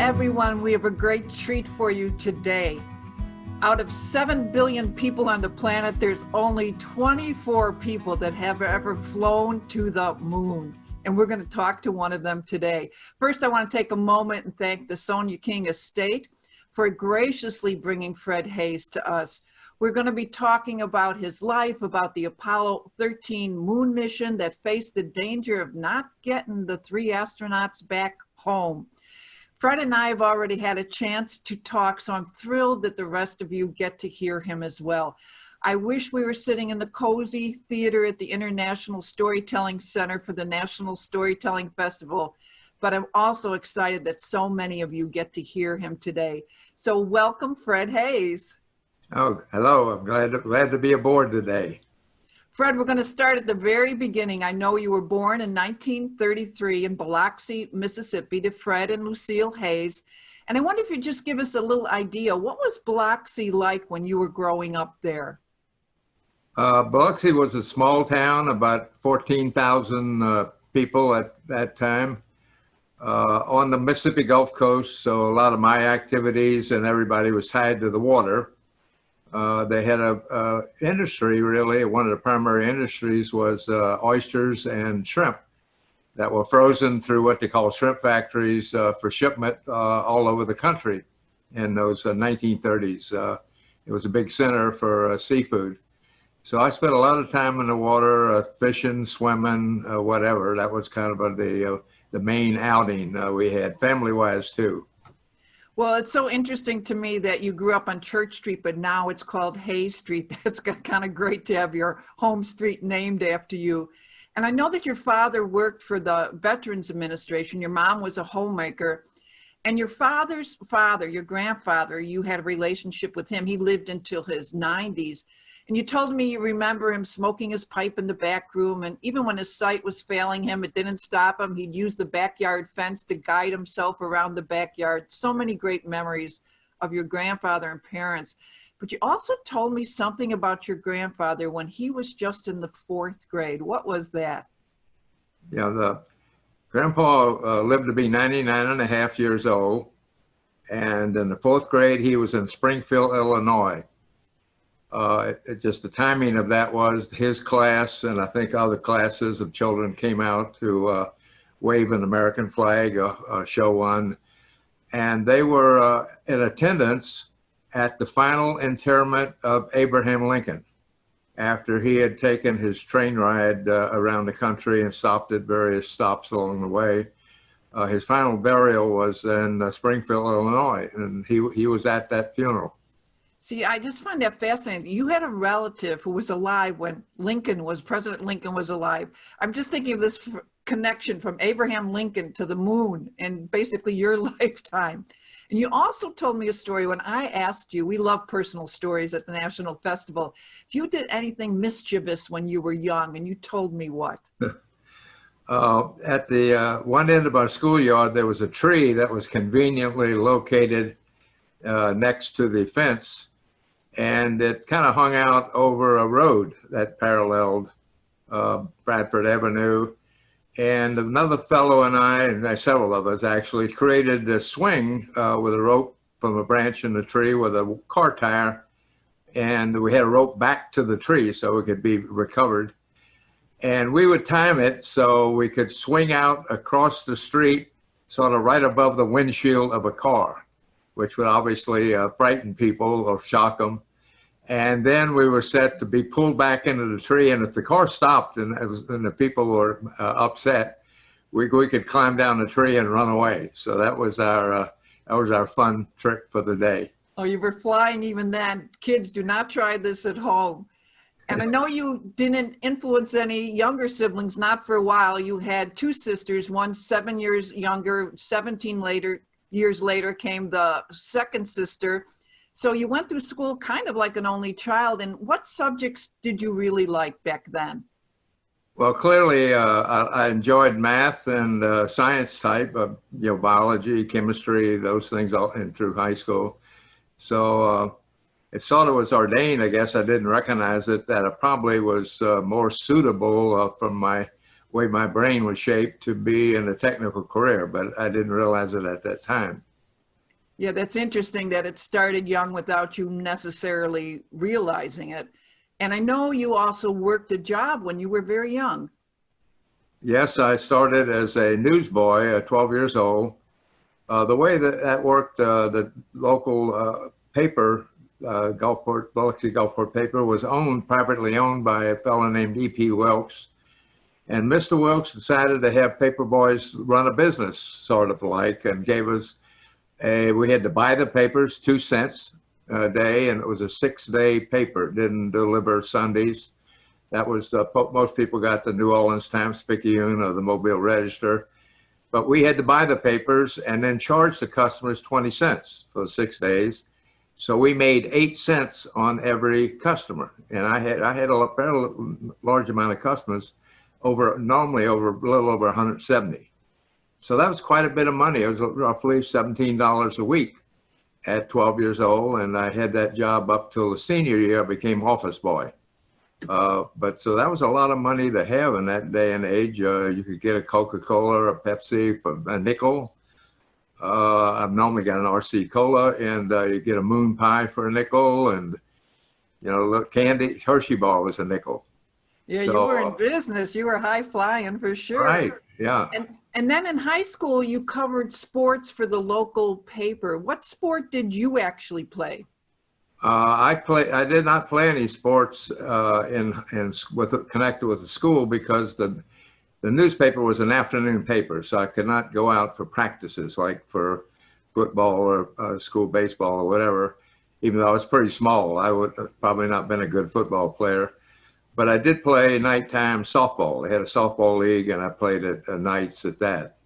everyone. We have a great treat for you today. Out of 7 billion people on the planet, there's only 24 people that have ever flown to the moon. And we're going to talk to one of them today. First, I want to take a moment and thank the Sonia King Estate for graciously bringing Fred Haise to us. We're going to be talking about his life, about the Apollo 13 moon mission that faced the danger of not getting the 3 astronauts back home. Fred and I have already had a chance to talk, so I'm thrilled that the rest of you get to hear him as well. I wish we were sitting in the cozy theater at the International Storytelling Center for the National Storytelling Festival, but I'm also excited that so many of you get to hear him today. So welcome, Fred Haise. Oh, hello. I'm glad to be aboard today. Fred, we're going to start at the very beginning. I know you were born in 1933 in Biloxi, Mississippi, to Fred and Lucille Haise. And I wonder if you'd just give us a little idea. What was Biloxi like when you were growing up there? Biloxi was a small town, about 14,000 people at that time, on the Mississippi Gulf Coast. So a lot of my activities and everybody was tied to the water. They had a industry, really. One of the primary industries was oysters and shrimp that were frozen through what they call shrimp factories for shipment all over the country in those 1930s. It was a big center for seafood. So I spent a lot of time in the water, fishing, swimming, whatever. That was kind of the main outing we had, family-wise too. Well, it's so interesting to me that you grew up on Church Street, but now it's called Haise Street. That's kind of great to have your home street named after you. And I know that your father worked for the Veterans Administration. Your mom was a homemaker. And your father's father, your grandfather, you had a relationship with him. He lived until his 90s. And you told me you remember him smoking his pipe in the back room. And even when his sight was failing him, it didn't stop him. He'd use the backyard fence to guide himself around the backyard. So many great memories of your grandfather and parents. But you also told me something about your grandfather when he was just in the 4th grade. What was that? Yeah, the grandpa lived to be 99 and a half years old. And in the 4th grade, he was in Springfield, Illinois. Just the timing of that was his class, and I think other classes of children came out to wave an American flag, show one. And they were in attendance at the final interment of Abraham Lincoln after he had taken his train ride around the country and stopped at various stops along the way. His final burial was in Springfield, Illinois, and he was at that funeral. See, I just find that fascinating. You had a relative who was alive when President Lincoln was alive. I'm just thinking of this connection from Abraham Lincoln to the moon and basically your lifetime. And you also told me a story when I asked you, we love personal stories at the National Festival, if you did anything mischievous when you were young, and you told me what? At the one end of our schoolyard, there was a tree that was conveniently located next to the fence, and it kind of hung out over a road that paralleled Bradford Avenue. And another fellow and I, and several of us actually, created a swing with a rope from a branch in the tree with a car tire, and we had a rope back to the tree so it could be recovered. And we would time it so we could swing out across the street, sort of right above the windshield of a car, which would obviously frighten people or shock them. And then we were set to be pulled back into the tree. And if the car stopped and the people were upset, we could climb down the tree and run away. So that was our fun trick for the day. Oh, you were flying even then. Kids, do not try this at home. And I know you didn't influence any younger siblings, not for a while. You had 2 sisters, one 7 years younger, 17 years later came the second sister. So you went through school kind of like an only child. And what subjects did you really like back then? Well, clearly I enjoyed math and science type of, biology, chemistry, those things all in through high school. So it sort of was ordained, I guess. I didn't recognize it, that it probably was more suitable from my way my brain was shaped to be in a technical career, but I didn't realize it at that time. Yeah, that's interesting that it started young without you necessarily realizing it. And I know you also worked a job when you were very young. Yes, I started as a newsboy at 12 years old. The way that that worked, the local paper, Gulfport, Biloxi Gulfport paper, was privately owned by a fellow named E.P. Wilkes. And Mr. Wilkes decided to have paper boys run a business, sort of like, and gave us we had to buy the papers, 2 cents a day, and it was a 6-day paper. It didn't deliver Sundays. That was, most people got the New Orleans Times-Picayune or the Mobile Register. But we had to buy the papers and then charge the customers 20 cents for 6 days. So we made 8 cents on every customer. And I had a fairly large amount of customers, normally a little over 170. So that was quite a bit of money. It was roughly $17 a week at 12 years old. And I had that job up till the senior year. I became office boy. But so that was a lot of money to have in that day and age. You could get a Coca-Cola or a Pepsi for a nickel. I've normally got an RC Cola, and you get a moon pie for a nickel, and candy Hershey bar was a nickel. Yeah, So, you were in business. You were high flying for sure. Right. Yeah. And then in high school, you covered sports for the local paper. What sport did you actually play? I did not play any sports connected with the school because the newspaper was an afternoon paper, so I could not go out for practices like for football or school baseball or whatever. Even though I was pretty small, I would have probably not been a good football player. But I did play nighttime softball. They had a softball league, and I played at nights at that.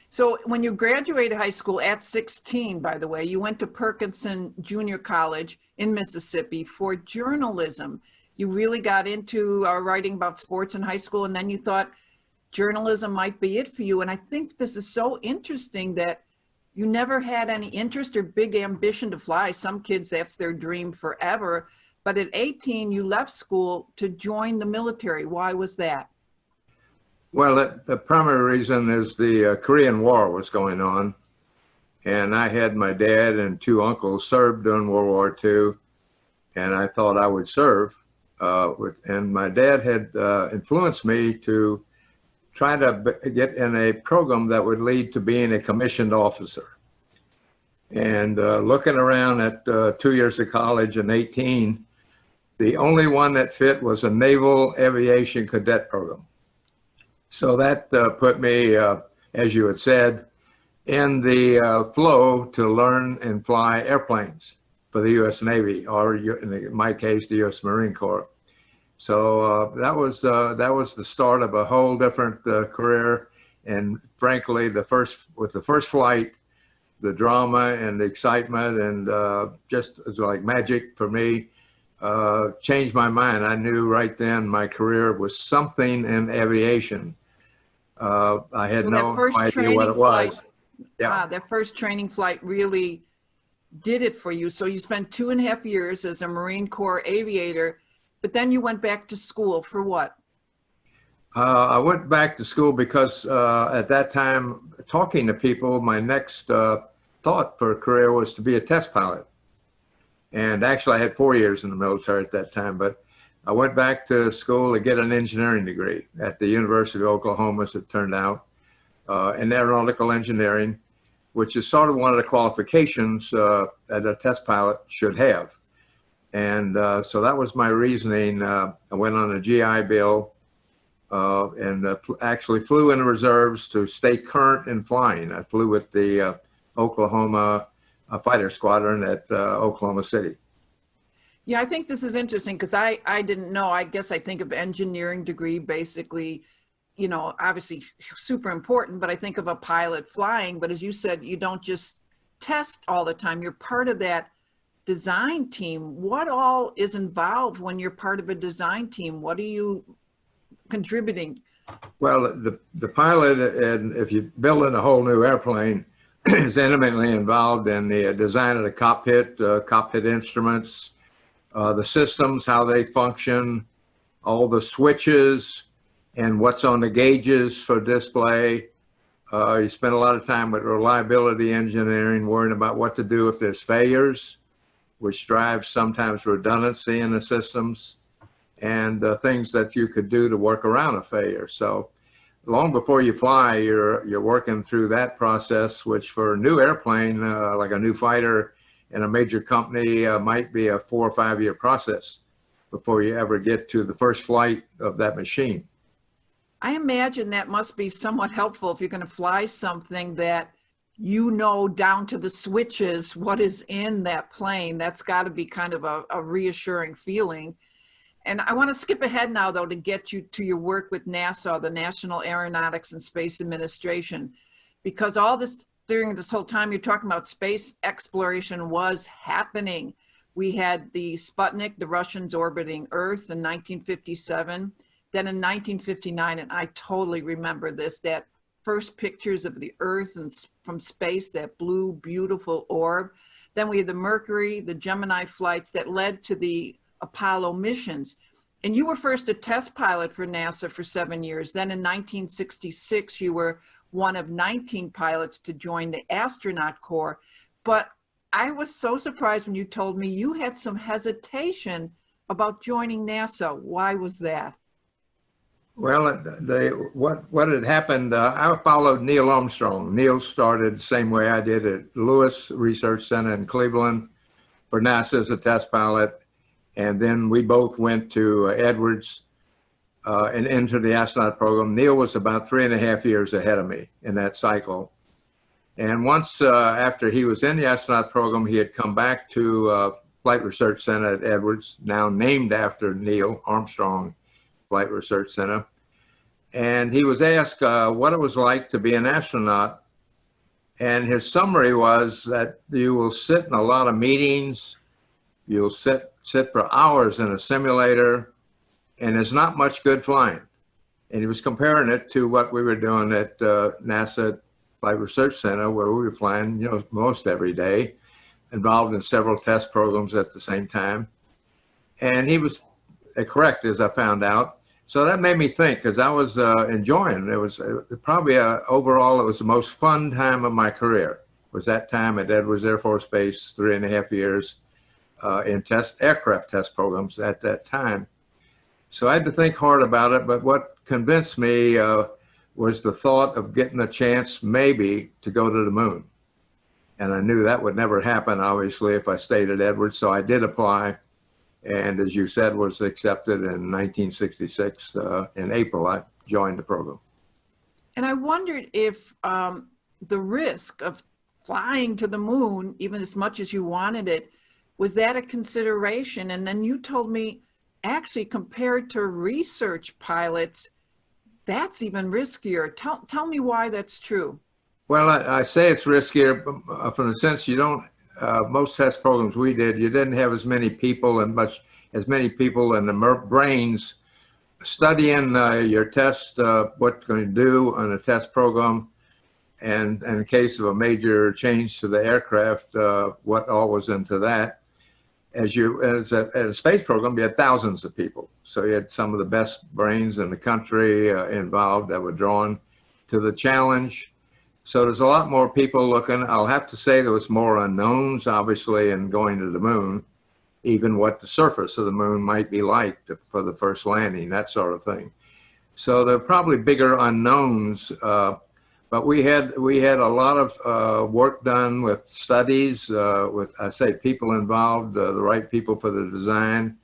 So when you graduated high school at 16, by the way, you went to Perkinson Junior College in Mississippi for journalism. You really got into writing about sports in high school, and then you thought journalism might be it for you. And I think this is so interesting that you never had any interest or big ambition to fly. Some kids, that's their dream forever. But at 18, you left school to join the military. Why was that? Well, the primary reason is the Korean War was going on, and I had my dad and 2 uncles served during World War II, and I thought I would serve. And my dad had influenced me to try to get in a program that would lead to being a commissioned officer. And looking around at 2 years of college and 18, the only one that fit was a Naval Aviation Cadet program. So that put me, as you had said, in the flow to learn and fly airplanes for the U.S. Navy, or in my case, the U.S. Marine Corps. So that was the start of a whole different career. And frankly, with the first flight, the drama and the excitement and just as like magic for me, changed my mind. I knew right then my career was something in aviation. I had no idea what it was. Yeah. That first training flight really did it for you. So you spent 2.5 years as a Marine Corps aviator, but then you went back to school for what? I went back to school because at that time, talking to people, my next thought for a career was to be a test pilot. And actually, I had 4 years in the military at that time, but I went back to school to get an engineering degree at the University of Oklahoma, as it turned out, in aeronautical engineering, which is sort of one of the qualifications that a test pilot should have. And so that was my reasoning. I went on a GI Bill and actually flew in the reserves to stay current in flying. I flew with the Oklahoma fighter squadron at Oklahoma City. Yeah, I think this is interesting because I didn't know. I guess I think of engineering degree basically, obviously super important, but I think of a pilot flying. But as you said, you don't just test all the time. You're part of that design team. What all is involved when you're part of a design team? What are you contributing? Well, the pilot, and if you're building a whole new airplane, is intimately involved in the design of the cockpit instruments, the systems, how they function, all the switches and what's on the gauges for display, You spend a lot of time with reliability engineering, worrying about what to do if there's failures, which drives sometimes redundancy in the systems, and things that you could do to work around a failure. So long before you fly, you're working through that process, which for a new airplane, like a new fighter in a major company, might be a 4 or 5 year process before you ever get to the first flight of that machine. I imagine that must be somewhat helpful if you're going to fly something that you know down to the switches what is in that plane. That's got to be kind of a reassuring feeling. And I want to skip ahead now, though, to get you to your work with NASA, the National Aeronautics and Space Administration, because all this, during this whole time you're talking about space exploration was happening. We had the Sputnik, the Russians orbiting Earth in 1957. Then in 1959, and I totally remember this, that first pictures of the Earth and from space, that blue, beautiful orb. Then we had the Mercury, the Gemini flights that led to the Apollo missions. And you were first a test pilot for NASA for 7 years. Then in 1966, you were one of 19 pilots to join the Astronaut Corps. But I was so surprised when you told me you had some hesitation about joining NASA. Why was that? Well, what had happened, I followed Neil Armstrong. Neil started the same way I did at Lewis Research Center in Cleveland for NASA as a test pilot. And then we both went to Edwards and into the astronaut program. Neil was about 3.5 years ahead of me in that cycle. And once after he was in the astronaut program, he had come back to Flight Research Center at Edwards, now named after Neil Armstrong Flight Research Center. And he was asked what it was like to be an astronaut. And his summary was that you will sit in a lot of meetings, you'll sit for hours in a simulator, and there's not much good flying. And he was comparing it to what we were doing at NASA Flight Research Center, where we were flying, most every day, involved in several test programs at the same time. And he was correct, as I found out. So that made me think, because I was enjoying it. It was probably overall, it was the most fun time of my career. Was that time at Edwards Air Force Base, 3.5 years in aircraft test programs at that time. So I had to think hard about it. But what convinced me was the thought of getting a chance maybe to go to the moon. And I knew that would never happen, obviously, if I stayed at Edwards. So I did apply. And as you said, was accepted in 1966. In April, I joined the program. And I wondered if the risk of flying to the moon, even as much as you wanted it, was that a consideration? And then you told me, actually, compared to research pilots, that's even riskier. Tell me why that's true. Well, I say it's riskier from the sense you don't, most test programs we did, you didn't have as many people and as many people in the brains studying your test, what you're going to do on a test program, and in case of a major change to the aircraft, what all was into that. As a space program, you had thousands of people. So you had some of the best brains in the country involved that were drawn to the challenge. So there's a lot more people looking. I'll have to say there was more unknowns, obviously, in going to the moon, even what the surface of the moon might be like for the first landing, that sort of thing. So there are probably bigger unknowns, but we had a lot of work done with studies, with, I say, people involved, the right people for the design,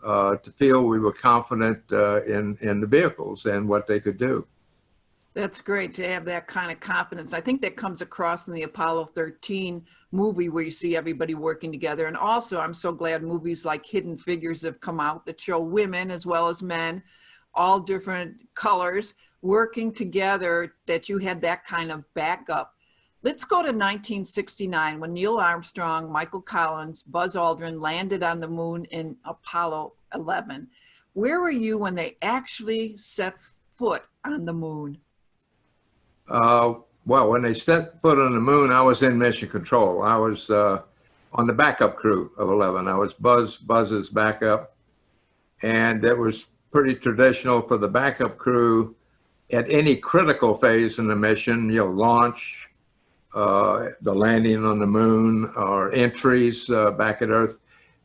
to feel we were confident in the vehicles and what they could do. That's great to have that kind of confidence. I think that comes across in the Apollo 13 movie where you see everybody working together. And also, I'm so glad movies like Hidden Figures have come out that show women as well as men, all different colors, working together, that you had that kind of backup. Let's go to 1969 when Neil Armstrong, Michael Collins, Buzz Aldrin landed on the moon in Apollo 11. Where were you when they actually set foot on the moon? Well, when they set foot on the moon, I was in mission control. I was on the backup crew of 11. I was Buzz's backup. And it was pretty traditional for the backup crew at any critical phase in the mission, launch, the landing on the moon, or entries back at Earth,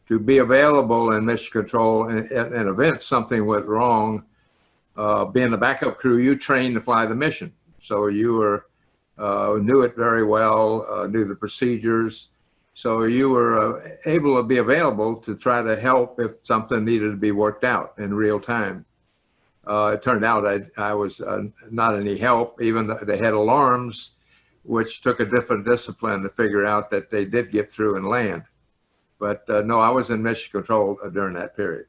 to be available in mission control in event something went wrong. Being a backup crew, you trained to fly the mission. So you were knew it very well, knew the procedures. So you were able to be available to try to help if something needed to be worked out in real time. It turned out I was not any help, even though they had alarms, which took a different discipline to figure out that they did get through and land. But no, I was in mission control during that period.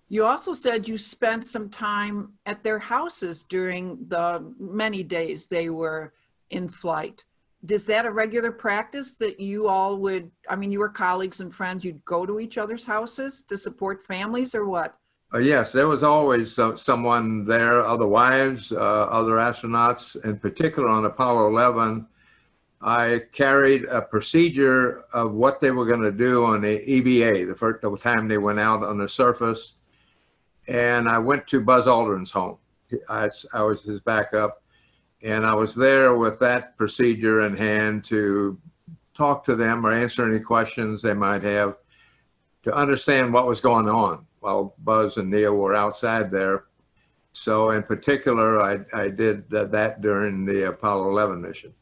You also said you spent some time at their houses during the many days they were in flight. Is that a regular practice that you all would, I mean, you were colleagues and friends, you'd go to each other's houses to support families, or what? Yes, there was always someone there, other wives, other astronauts. In particular, on Apollo 11, I carried a procedure of what they were going to do on the EVA, the first time they went out on the surface. And I went to Buzz Aldrin's home. I was his backup. And I was there with that procedure in hand to talk to them or answer any questions they might have, to understand what was going on while Buzz and Neil were outside there. So in particular, I did that during the Apollo 11 mission.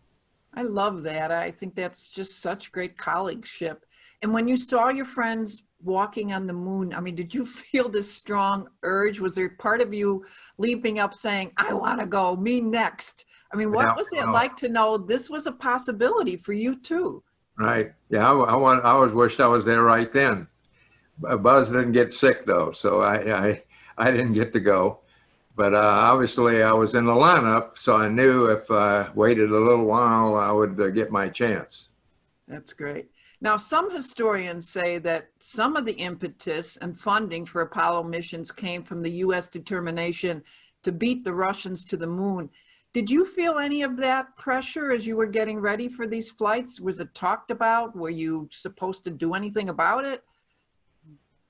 I love that. I think that's just such great colleagueship. And when you saw your friends walking on the moon, I mean, did you feel this strong urge? Was there part of you leaping up saying, I want to go, me next? I mean, what was it like to know this was a possibility for you too? Right. Yeah, I always wished I was there right then. Buzz didn't get sick though, so I didn't get to go. But obviously I was in the lineup, so I knew if I waited a little while, I would get my chance. That's great. Now, some historians say that some of the impetus and funding for Apollo missions came from the U.S. determination to beat the Russians to the moon. Did you feel any of that pressure as you were getting ready for these flights? Was it talked about? Were you supposed to do anything about it?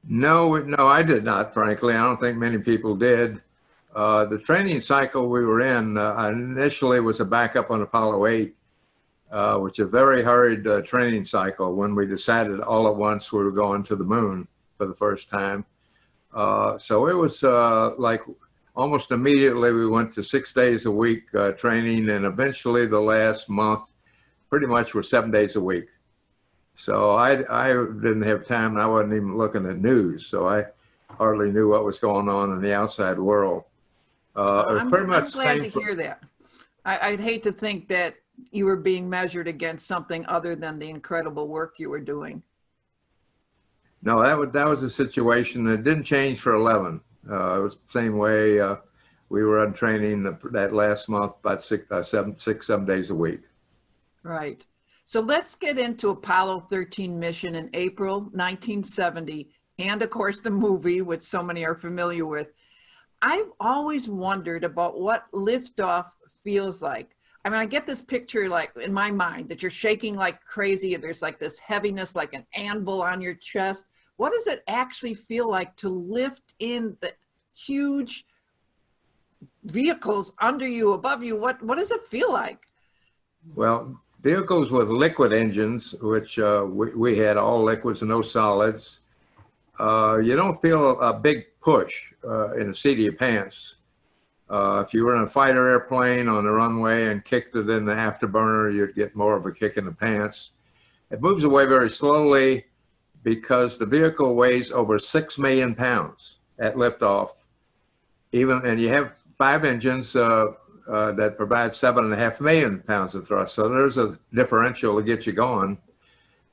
No, I did not, frankly. I don't think many people did. The training cycle we were in initially was a backup on Apollo 8, which is a very hurried training cycle when we decided all at once we were going to the moon for the first time. So it was like almost immediately we went to 6 days a week training, and eventually the last month pretty much were 7 days a week. So I didn't have time, and I wasn't even looking at news, so I hardly knew what was going on in the outside world. I'm glad to hear that. I'd hate to think that you were being measured against something other than the incredible work you were doing. No, that was a situation that didn't change for 11. It was the same way. We were on training that last month about 7 days a week. Right. So let's get into Apollo 13 mission in April 1970, and of course the movie, which so many are familiar with. I've always wondered about what liftoff feels like. I mean, I get this picture like in my mind that you're shaking like crazy. There's like this heaviness, like an anvil on your chest. What does it actually feel like to lift in the huge vehicles under you, above you? What does it feel like? Well, vehicles with liquid engines, which we had all liquids and no solids, you don't feel a big push in the seat of your pants. If you were in a fighter airplane on the runway and kicked it in the afterburner, you'd get more of a kick in the pants. It moves away very slowly because the vehicle weighs over 6 million pounds at liftoff. And you have 5 engines that provide 7.5 million pounds of thrust. So there's a differential to get you going.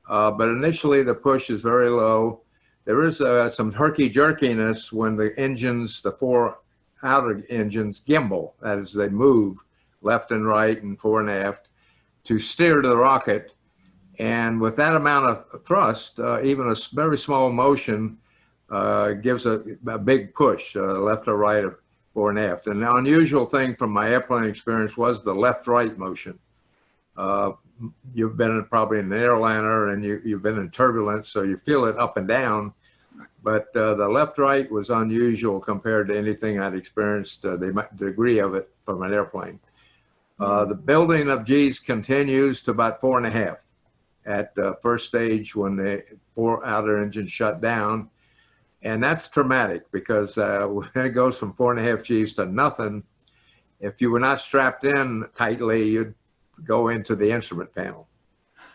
But initially the push is very low. There is some herky-jerkiness when the engines, the 4 outer engines, gimbal, that is, they move left and right and fore and aft to steer the rocket. And with that amount of thrust, even a very small motion gives a big push, left or right, fore and aft. And the unusual thing from my airplane experience was the left-right motion. You've been probably in an airliner and you've been in turbulence, so you feel it up and down. But the left-right was unusual compared to anything I'd experienced, the degree of it. from an airplane. The building of G's continues to about 4.5 at first stage when the 4 outer engines shut down. And that's traumatic because when it goes from 4.5 G's to nothing, if you were not strapped in tightly, you'd go into the instrument panel.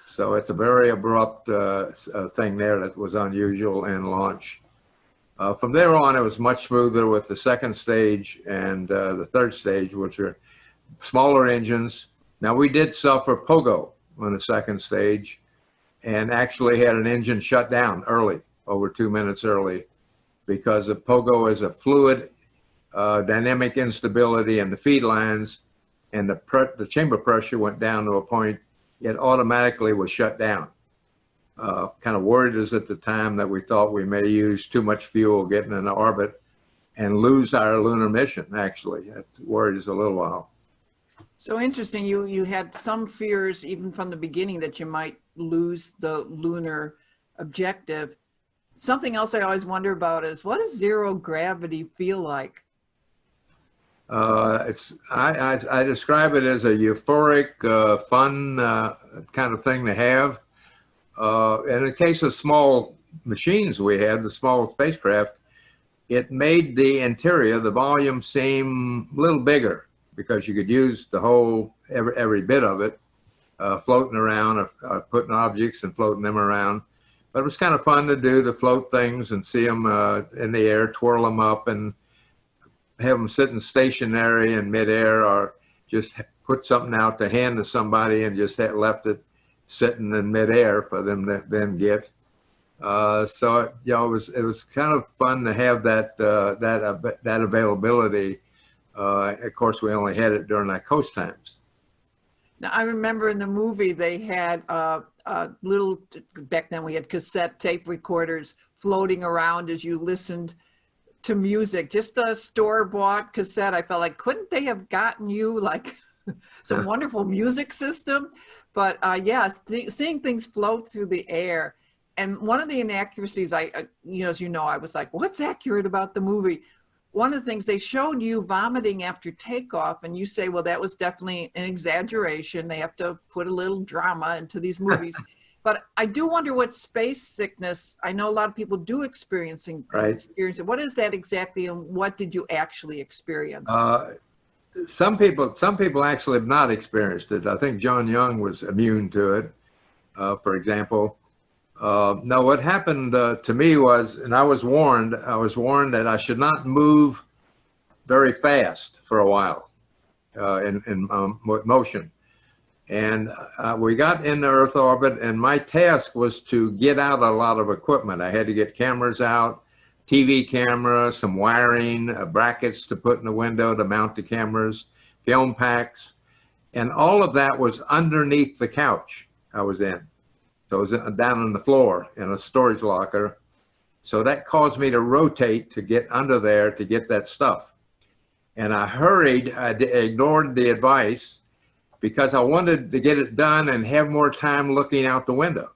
So it's a very abrupt thing there that was unusual in launch. From there on, it was much smoother with the second stage and the third stage, which are smaller engines. Now, we did suffer pogo on the second stage and actually had an engine shut down early, over 2 minutes early, because the pogo is a fluid dynamic instability in the feed lines, and the chamber pressure went down to a point it automatically was shut down. Kind of worried us at the time that we thought we may use too much fuel getting into orbit and lose our lunar mission, actually. That worried us a little while. So interesting, you had some fears even from the beginning that you might lose the lunar objective. Something else I always wonder about is, what does zero gravity feel like? I describe it as a euphoric, fun kind of thing to have. In the case of small machines we had, the small spacecraft, it made the interior, the volume, seem a little bigger because you could use the whole, every bit of it, floating around, putting objects and floating them around. But it was kind of fun to do, to float things and see them in the air, twirl them up and have them sitting stationary in midair, or just put something out to hand to somebody and just left it sitting in midair for them to then get. So you know, it was kind of fun to have that availability. Of course, we only had it during our coast times. Now, I remember in the movie they had little, back then we had cassette tape recorders floating around as you listened to music, just a store-bought cassette. I felt like, couldn't they have gotten you like some wonderful music system? But yes, seeing things float through the air. And one of the inaccuracies, as you know, I was like, what's accurate about the movie? One of the things, they showed you vomiting after takeoff, and you say, well, that was definitely an exaggeration. They have to put a little drama into these movies. But I do wonder what space sickness, I know a lot of people do experience it. What is that exactly, and what did you actually experience? Some people actually have not experienced it. I think John Young was immune to it, for example. No, what happened to me was, and I was warned that I should not move very fast for a while in motion. And we got into Earth orbit, and my task was to get out a lot of equipment. I had to get cameras out, TV camera, some wiring, brackets to put in the window to mount the cameras, film packs, and all of that was underneath the couch I was in. So I was down on the floor in a storage locker. So that caused me to rotate to get under there to get that stuff. And I hurried, I ignored the advice because I wanted to get it done and have more time looking out the window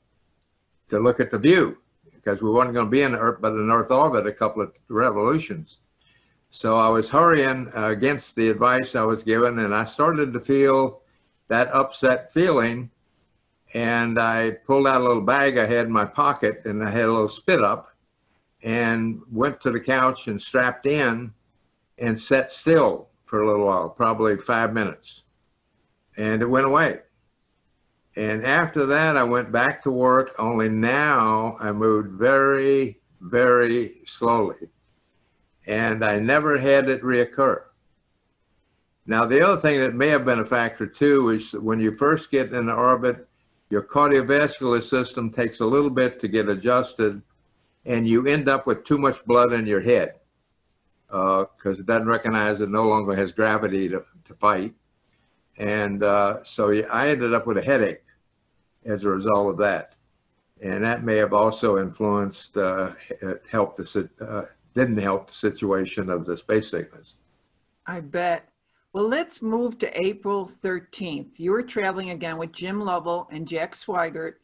to look at the view, because we weren't going to be in Earth, but in Earth orbit a couple of revolutions. So I was hurrying against the advice I was given, and I started to feel that upset feeling. And I pulled out a little bag I had in my pocket, and I had a little spit up, and went to the couch and strapped in and sat still for a little while, probably 5 minutes. And it went away. And after that, I went back to work, only now I moved very, very slowly. And I never had it reoccur. Now, the other thing that may have been a factor too is when you first get into orbit, your cardiovascular system takes a little bit to get adjusted, and you end up with too much blood in your head because it doesn't recognize it no longer has gravity to fight. And so I ended up with a headache as a result of that. And that may have also influenced, didn't help the situation of the space sickness. I bet. Well, let's move to April 13th. You were traveling again with Jim Lovell and Jack Swigert,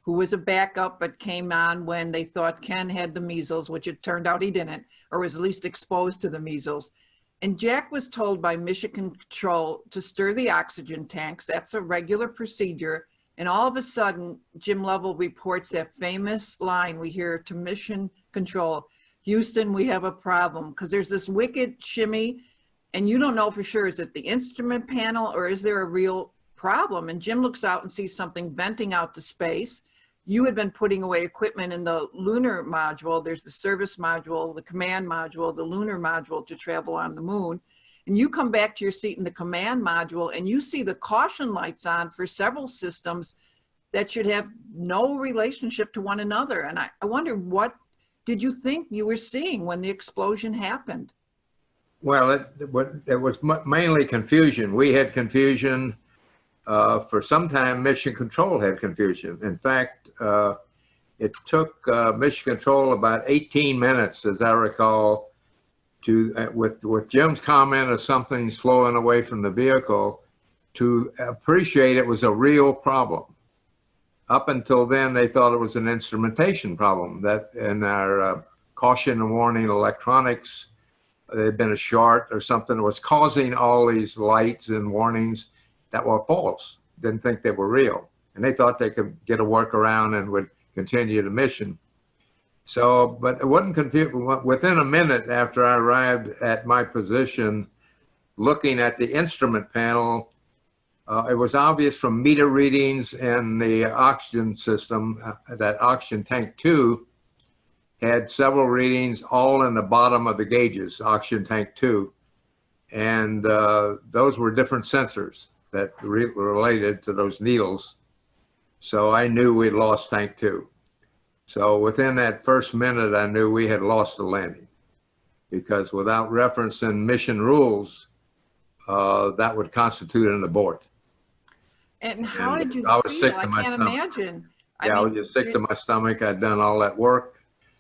who was a backup but came on when they thought Ken had the measles, which it turned out he didn't, or was at least exposed to the measles. And Jack was told by Mission Control to stir the oxygen tanks. That's a regular procedure. And all of a sudden, Jim Lovell reports that famous line we hear to Mission Control, Houston, we have a problem, because there's this wicked shimmy and you don't know for sure, is it the instrument panel or is there a real problem? And Jim looks out and sees something venting out to space. You had been putting away equipment in the lunar module. There's the service module, the command module, the lunar module to travel on the moon. And you come back to your seat in the command module and you see the caution lights on for several systems that should have no relationship to one another. And I wonder, what did you think you were seeing when the explosion happened? Well, it was mainly confusion. We had confusion. For some time, Mission Control had confusion. In fact, it took Mission Control about 18 minutes, as I recall, to with Jim's comment of something's flowing away from the vehicle, to appreciate it was a real problem. Up until then, they thought it was an instrumentation problem, that in our caution and warning electronics, there had been a short or something that was causing all these lights and warnings that were false. Didn't think they were real. And they thought they could get a workaround and would continue the mission. So, but it wasn't confused. Within a minute after I arrived at my position, looking at the instrument panel, it was obvious from meter readings in the oxygen system that oxygen tank 2 had several readings all in the bottom of the gauges, oxygen tank 2. And those were different sensors that were related to those needles. So I knew we'd lost tank 2. So within that first minute, I knew we had lost the landing, because without reference in mission rules, that would constitute an abort. And how did you I was feel? sick to I my can't stomach. imagine. Yeah, I was just sick to my stomach. I'd done all that work.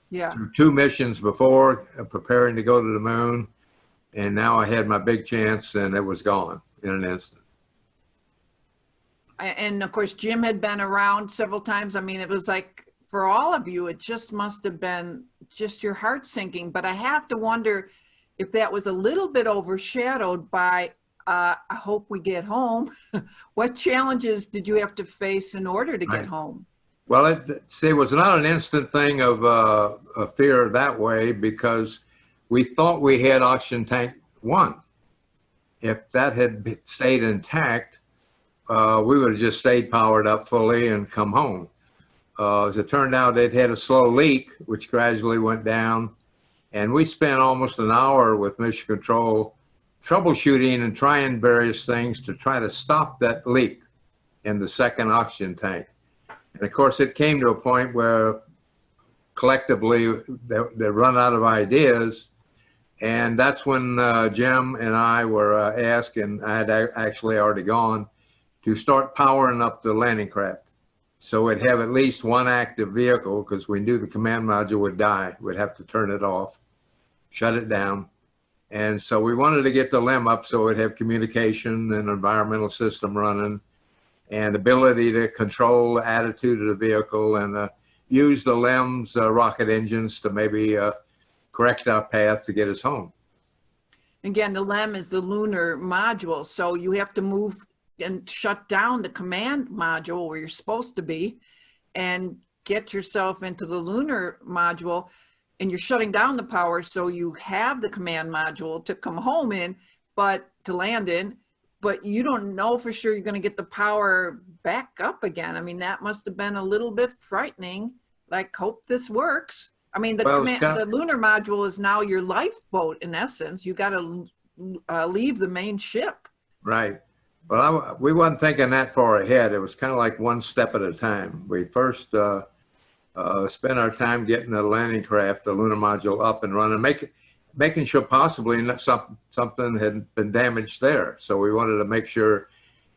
Yeah. Through 2 missions before, preparing to go to the moon. And now I had my big chance and it was gone in an instant. And of course, Jim had been around several times. I mean, it was like, for all of you, it just must have been just your heart sinking. But I have to wonder if that was a little bit overshadowed by, I hope we get home. What challenges did you have to face in order to get home? Well, it was not an instant thing of a fear that way, because we thought we had oxygen tank 1. If that had stayed intact, we would have just stayed powered up fully and come home. As it turned out, it had a slow leak, which gradually went down. And we spent almost an hour with Mission Control troubleshooting and trying various things to try to stop that leak in the second oxygen tank. And of course, it came to a point where collectively they run out of ideas. And that's when Jim and I were asked, and I had actually already gone, to start powering up the landing craft. So we'd have at least 1 active vehicle, because we knew the command module would die. We'd have to turn it off, shut it down. And so we wanted to get the LEM up so it'd have communication and environmental system running, and ability to control the attitude of the vehicle, and use the LEM's rocket engines to maybe correct our path to get us home. Again, the LEM is the lunar module. So you have to move and shut down the command module where you're supposed to be and get yourself into the lunar module, and you're shutting down the power so you have the command module to come home in, but to land in, but you don't know for sure you're going to get the power back up again. I mean, that must have been a little bit frightening. Like, hope this works. I mean, the lunar module is now your lifeboat in essence. You got to leave the main ship. Right. Well, we wasn't thinking that far ahead. It was kind of like one step at a time. We first spent our time getting the landing craft, the lunar module, up and running, making sure possibly something had been damaged there. So we wanted to make sure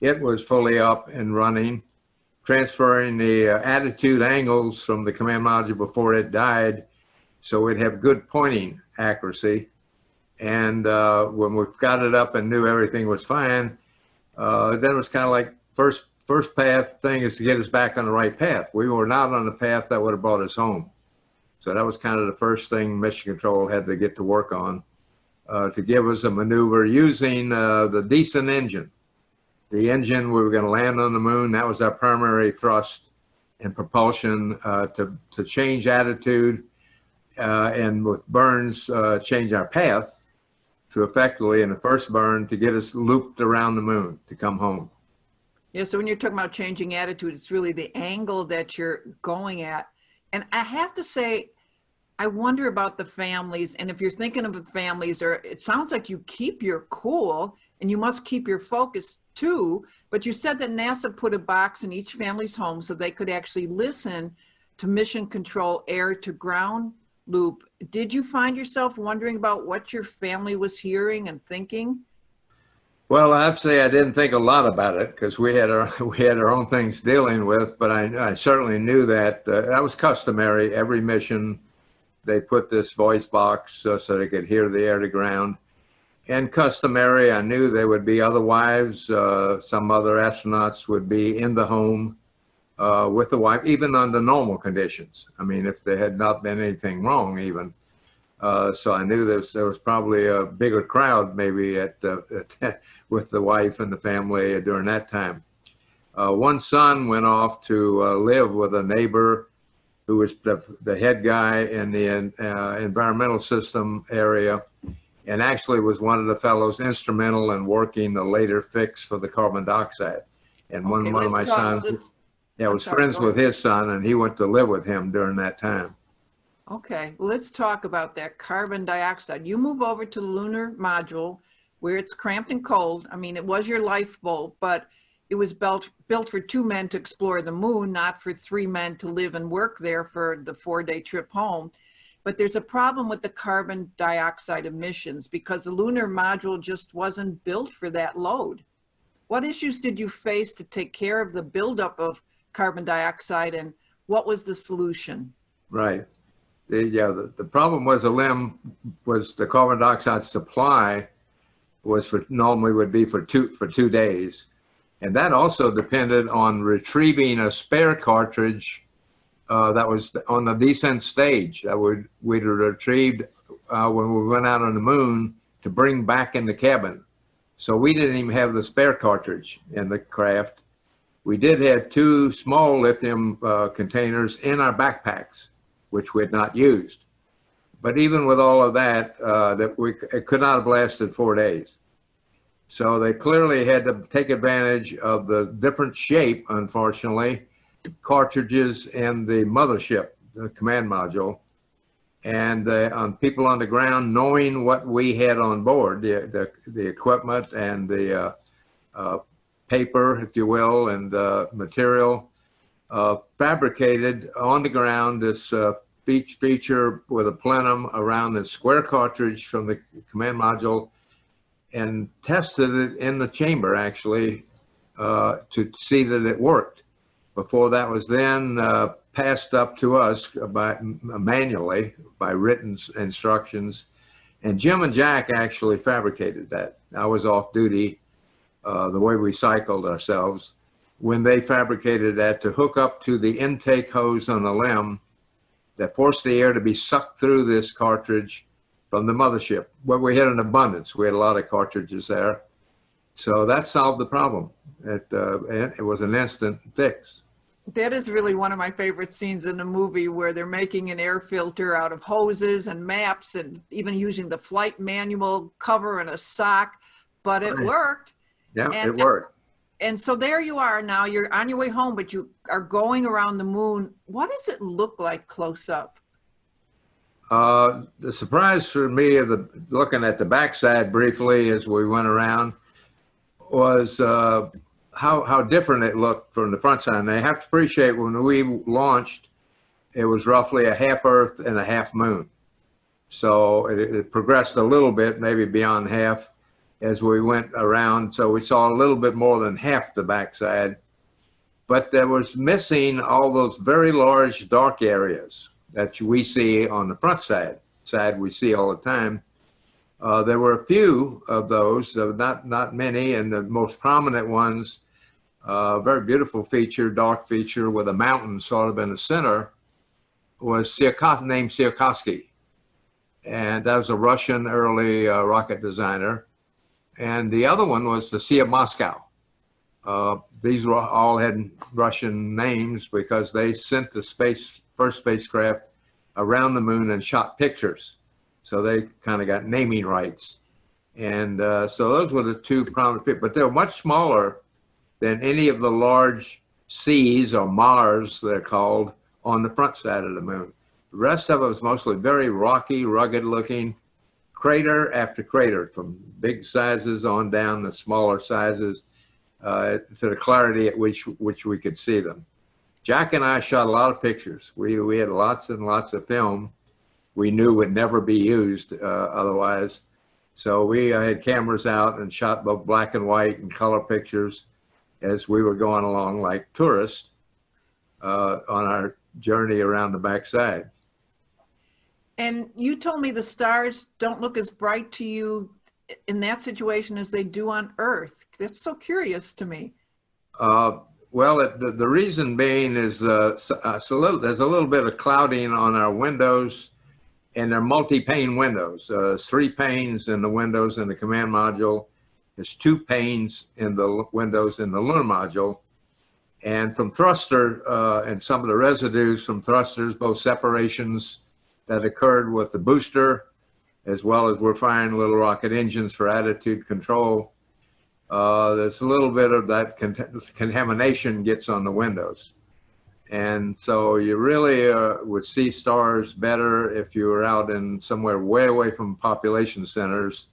it was fully up and running, transferring the attitude angles from the command module before it died, so we'd have good pointing accuracy. And when we got it up and knew everything was fine, then it was kind of like first path thing is to get us back on the right path. We were not on the path that would have brought us home. So that was kind of the first thing Mission Control had to get to work on. to give us a maneuver using the decent engine. The engine, we were going to land on the moon. That was our primary thrust and propulsion to change attitude and with burns, change our path to effectively, in the first burn, to get us looped around the moon to come home. Yeah, so when you're talking about changing attitude, it's really the angle that you're going at. And I have to say, I wonder about the families. And if you're thinking of the families, or it sounds like you keep your cool and you must keep your focus too. But you said that NASA put a box in each family's home so they could actually listen to mission control air to ground loop. Did you find yourself wondering about what your family was hearing and thinking? Well, I have to say I didn't think a lot about it because we had our own things dealing with, but I certainly knew that that was customary. Every mission, they put this voice box so they could hear the air to ground. And customary, I knew there would be other wives. Some other astronauts would be in the home with the wife, even under normal conditions. I mean, if there had not been anything wrong, even. So I knew there was probably a bigger crowd maybe with the wife and the family during that time. One son went off to live with a neighbor who was the head guy in the environmental system area, and actually was one of the fellows instrumental in working the later fix for the carbon dioxide. And one of my sons, was friends with his son, and he went to live with him during that time. Okay, let's talk about that carbon dioxide. You move over to the lunar module where it's cramped and cold. I mean, it was your lifeboat, but it was built for 2 men to explore the moon, not for 3 men to live and work there for the 4-day trip home. But there's a problem with the carbon dioxide emissions because the lunar module just wasn't built for that load. What issues did you face to take care of the buildup of carbon dioxide, and what was the solution? Right. The problem was the carbon dioxide supply was normally would be for 2 days. And that also depended on retrieving a spare cartridge that was on the descent stage that we'd retrieved when we went out on the moon to bring back in the cabin. So we didn't even have the spare cartridge in the craft. We did have 2 small lithium containers in our backpacks, which we had not used. But even with all of that, it could not have lasted 4 days. So they clearly had to take advantage of the different shape, unfortunately, cartridges in the mothership, the command module, and on people on the ground knowing what we had on board, the equipment and the paper, if you will, and material, fabricated on the ground this feature with a plenum around the square cartridge from the command module, and tested it in the chamber actually to see that it worked before that was then passed up to us manually by written instructions. And Jim and Jack actually fabricated that. I was off duty the way we cycled ourselves when they fabricated that to hook up to the intake hose on the limb that forced the air to be sucked through this cartridge from the mothership, where we had an abundance. We had a lot of cartridges there. So that solved the problem. It was an instant fix. That is really one of my favorite scenes in the movie, where they're making an air filter out of hoses and maps and even using the flight manual cover and a sock, but it worked. Yeah, it worked. And so there you are now, you're on your way home, but you are going around the moon. What does it look like close up? The surprise for me of looking at the backside briefly as we went around was how different it looked from the front side. And I have to appreciate when we launched, it was roughly a half Earth and a half Moon. So it progressed a little bit, maybe beyond half as we went around. So we saw a little bit more than half the backside, but there was missing all those very large dark areas that we see on the front side we see all the time. There were a few of those, not many, and the most prominent ones, very beautiful feature, dark feature with a mountain sort of in the center, was named Tsiolkovsky. and that was a Russian early rocket designer. And the other one was the Sea of Moscow. These were all had Russian names because they sent the first spacecraft around the moon and shot pictures. So they kind of got naming rights. And so those were the two prominent, but they're much smaller than any of the large seas or Mars, they're called, on the front side of the moon. The rest of it was mostly very rocky, rugged looking, crater after crater, from big sizes on down to smaller sizes, to the clarity at which we could see them. Jack and I shot a lot of pictures. We had lots and lots of film we knew would never be used otherwise. So we had cameras out and shot both black and white and color pictures as we were going along like tourists on our journey around the backside. And you told me the stars don't look as bright to you in that situation as they do on Earth. That's so curious to me. Well, the reason being is there's a little bit of clouding on our windows, and they're multi-pane windows. 3 panes in the windows in the command module. There's 2 panes in the windows in the lunar module. And from thruster and some of the residues from thrusters, both separations that occurred with the booster, as well as we're firing little rocket engines for attitude control. There's a little bit of that contamination gets on the windows. And so you really would see stars better if you were out in somewhere way away from population centers.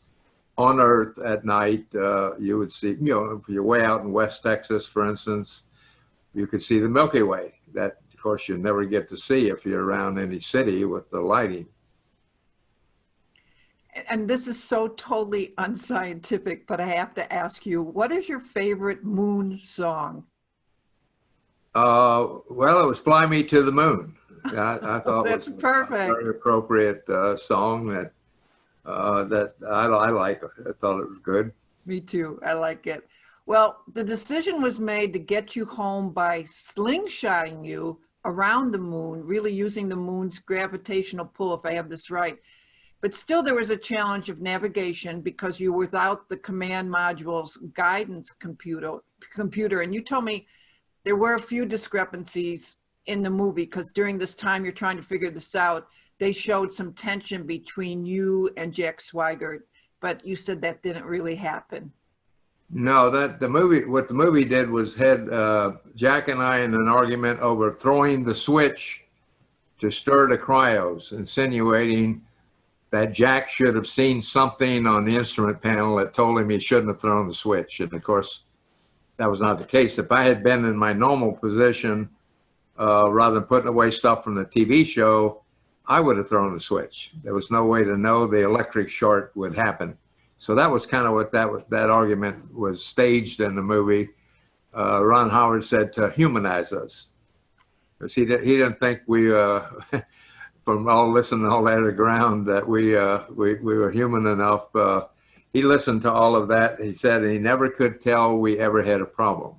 On Earth at night, you would see, if you're way out in West Texas, for instance, you could see the Milky Way. That, of course, you never get to see if you're around any city with the lighting. And this is so totally unscientific, but I have to ask you, what is your favorite moon song? Well, it was "Fly Me to the Moon." I thought That's it was perfect. a very appropriate song that I like. I thought it was good. Me too. I like it. Well, the decision was made to get you home by slingshotting you around the moon, really using the moon's gravitational pull, if I have this right. But still, there was a challenge of navigation because you were without the command module's guidance computer. And you told me there were a few discrepancies in the movie because during this time you're trying to figure this out, they showed some tension between you and Jack Swigert, but you said that didn't really happen. No, what the movie did was had Jack and I in an argument over throwing the switch to stir the cryos, insinuating that Jack should have seen something on the instrument panel that told him he shouldn't have thrown the switch. And of course, that was not the case. If I had been in my normal position, rather than putting away stuff from the TV show, I would have thrown the switch. There was no way to know the electric short would happen. So that was kind of what that argument was staged in the movie. Ron Howard said to humanize us, because he didn't think we, from all listening to all that at the ground, that we were human enough. He listened to all of that. He said he never could tell we ever had a problem.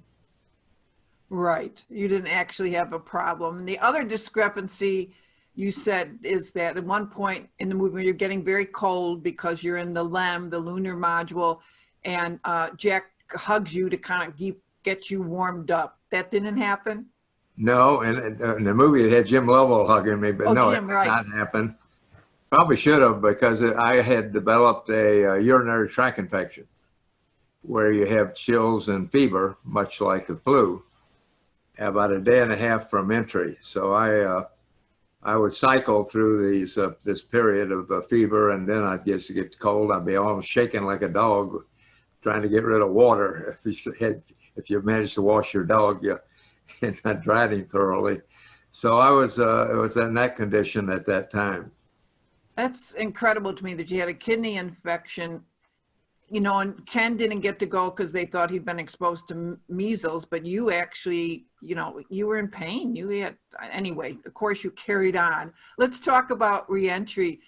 Right. You didn't actually have a problem. And the other discrepancy you said is that at one point in the movie, you're getting very cold because you're in the LEM, the lunar module, and Jack hugs you to kind of get you warmed up. That didn't happen? No, and in the movie it had Jim Lovell hugging me, but no, Jim, it did right. not happen. Probably should have, because I had developed a urinary tract infection where you have chills and fever, much like the flu, about a day and a half from entry. So I would cycle through this period of fever, and then I'd get cold. I'd be almost shaking like a dog, trying to get rid of water. If you managed to wash your dog, and not dried him thoroughly. So I was in that condition at that time. That's incredible to me that you had a kidney infection, and Ken didn't get to go because they thought he'd been exposed to measles, but you actually, you were in pain. Anyway, of course you carried on. Let's talk about reentry.